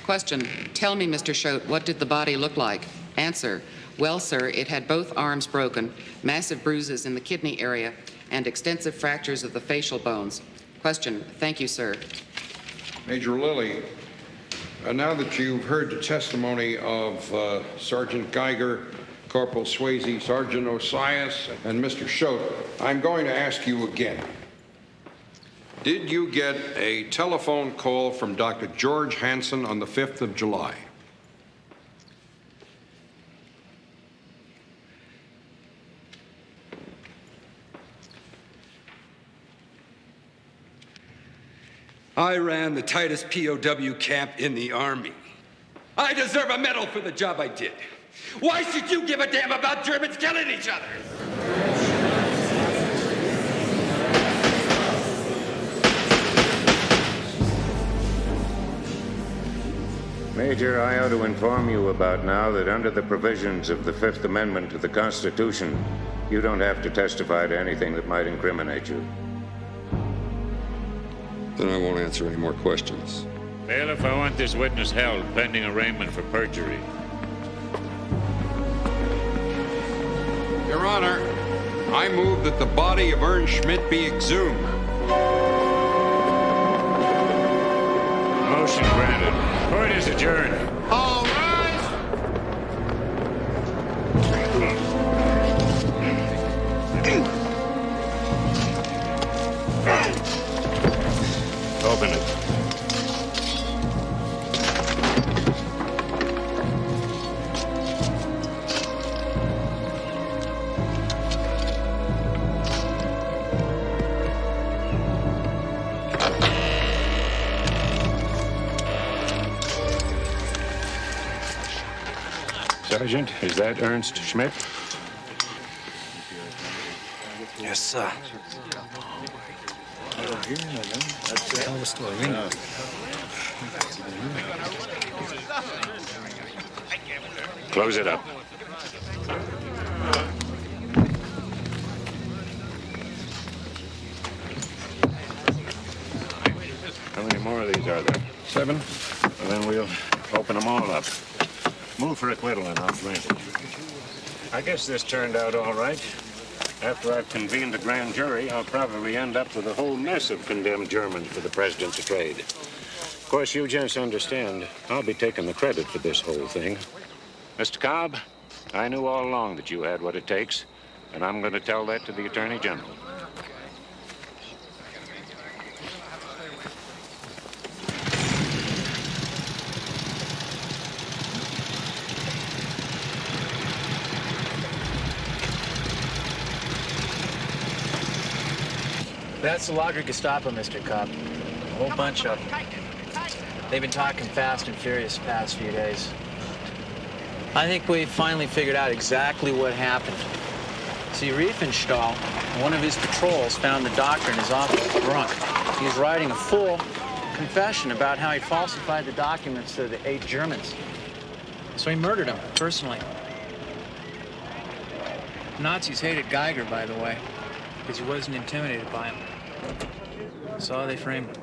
Question. Tell me, Mr. Schote, what did the body look like? Answer: well, sir, it had both arms broken, massive bruises in the kidney area, and extensive fractures of the facial bones. Question: thank you, sir. Major Lilly, now that you've heard the testimony of Sergeant Geiger, Corporal Swayze, Sergeant Osias, and Mr. Schote, I'm going to ask you again. Did you get a telephone call from Dr. George Hansen on the 5th of July? I ran the tightest POW camp in the Army. I deserve a medal for the job I did. Why should you give a damn about Germans killing each other? Major, I ought to inform you about now that under the provisions of the Fifth Amendment to the Constitution, you don't have to testify to anything that might incriminate you. Then I won't answer any more questions. Bailiff, I want this witness held pending arraignment for perjury. Your Honor, I move that the body of Ernst Schmidt be exhumed. Motion granted. Court is adjourned. All rise. Open it. Sergeant, is that Ernst Schmidt? Yes, sir. Close it up. How many more of these are there? 7. Well, then we'll open them all up. Move for acquittal and I'll grant it. I guess this turned out all right. After I've convened the grand jury, I'll probably end up with a whole mess of condemned Germans for the president to trade. Of course, you gents understand, I'll be taking the credit for this whole thing. Mr. Cobb, I knew all along that you had what it takes, and I'm going to tell that to the Attorney General. That's the Lager Gestapo, Mr. Cobb. A whole bunch of them. They've been talking fast and furious the past few days. I think we finally figured out exactly what happened. See, Riefenstahl, one of his patrols, found the doctor in his office drunk. He was writing a full confession about how he falsified the documents to the 8 Germans. So he murdered him, personally. Nazis hated Geiger, by the way, because he wasn't intimidated by him. So they framed him.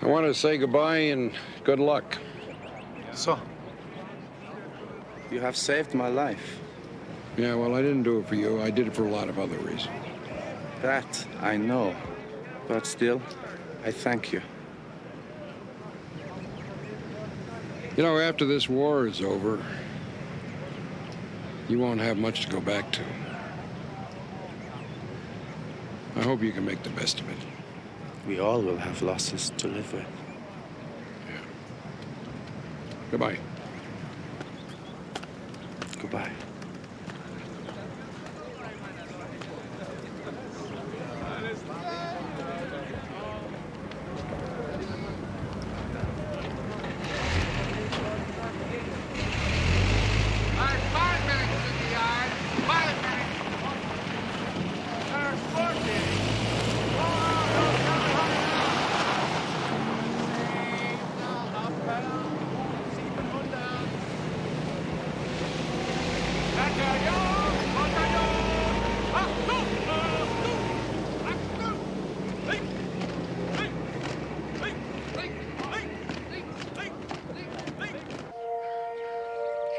I want to say goodbye and good luck. So, you have saved my life. Yeah, well, I didn't do it for you. I did it for a lot of other reasons. That I know. But still, I thank you. You know, after this war is over, you won't have much to go back to. I hope you can make the best of it. We all will have losses to live with. Yeah. Goodbye. Goodbye.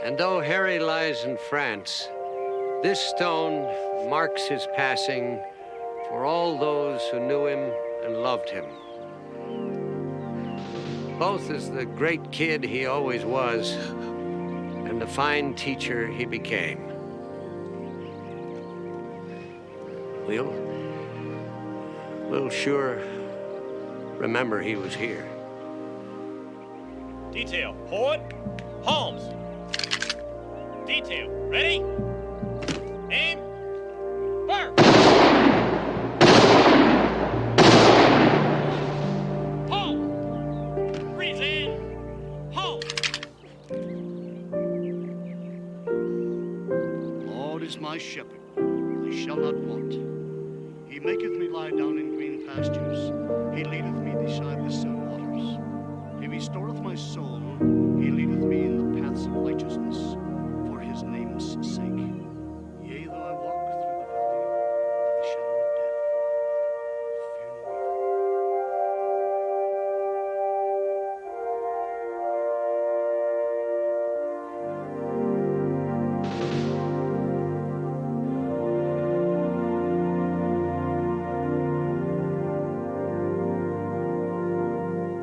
And though Harry lies in France, this stone marks his passing for all those who knew him and loved him. Both as the great kid he always was and the fine teacher he became. We'll sure remember he was here. Detail, forward, Holmes. Detail, ready? Aim, fire! Hold! Freeze in, hold! Lord is my shepherd, I shall not want. He maketh me lie down in green pastures. He leadeth me beside the still waters. He restoreth my soul. He leadeth me in the paths of righteousness.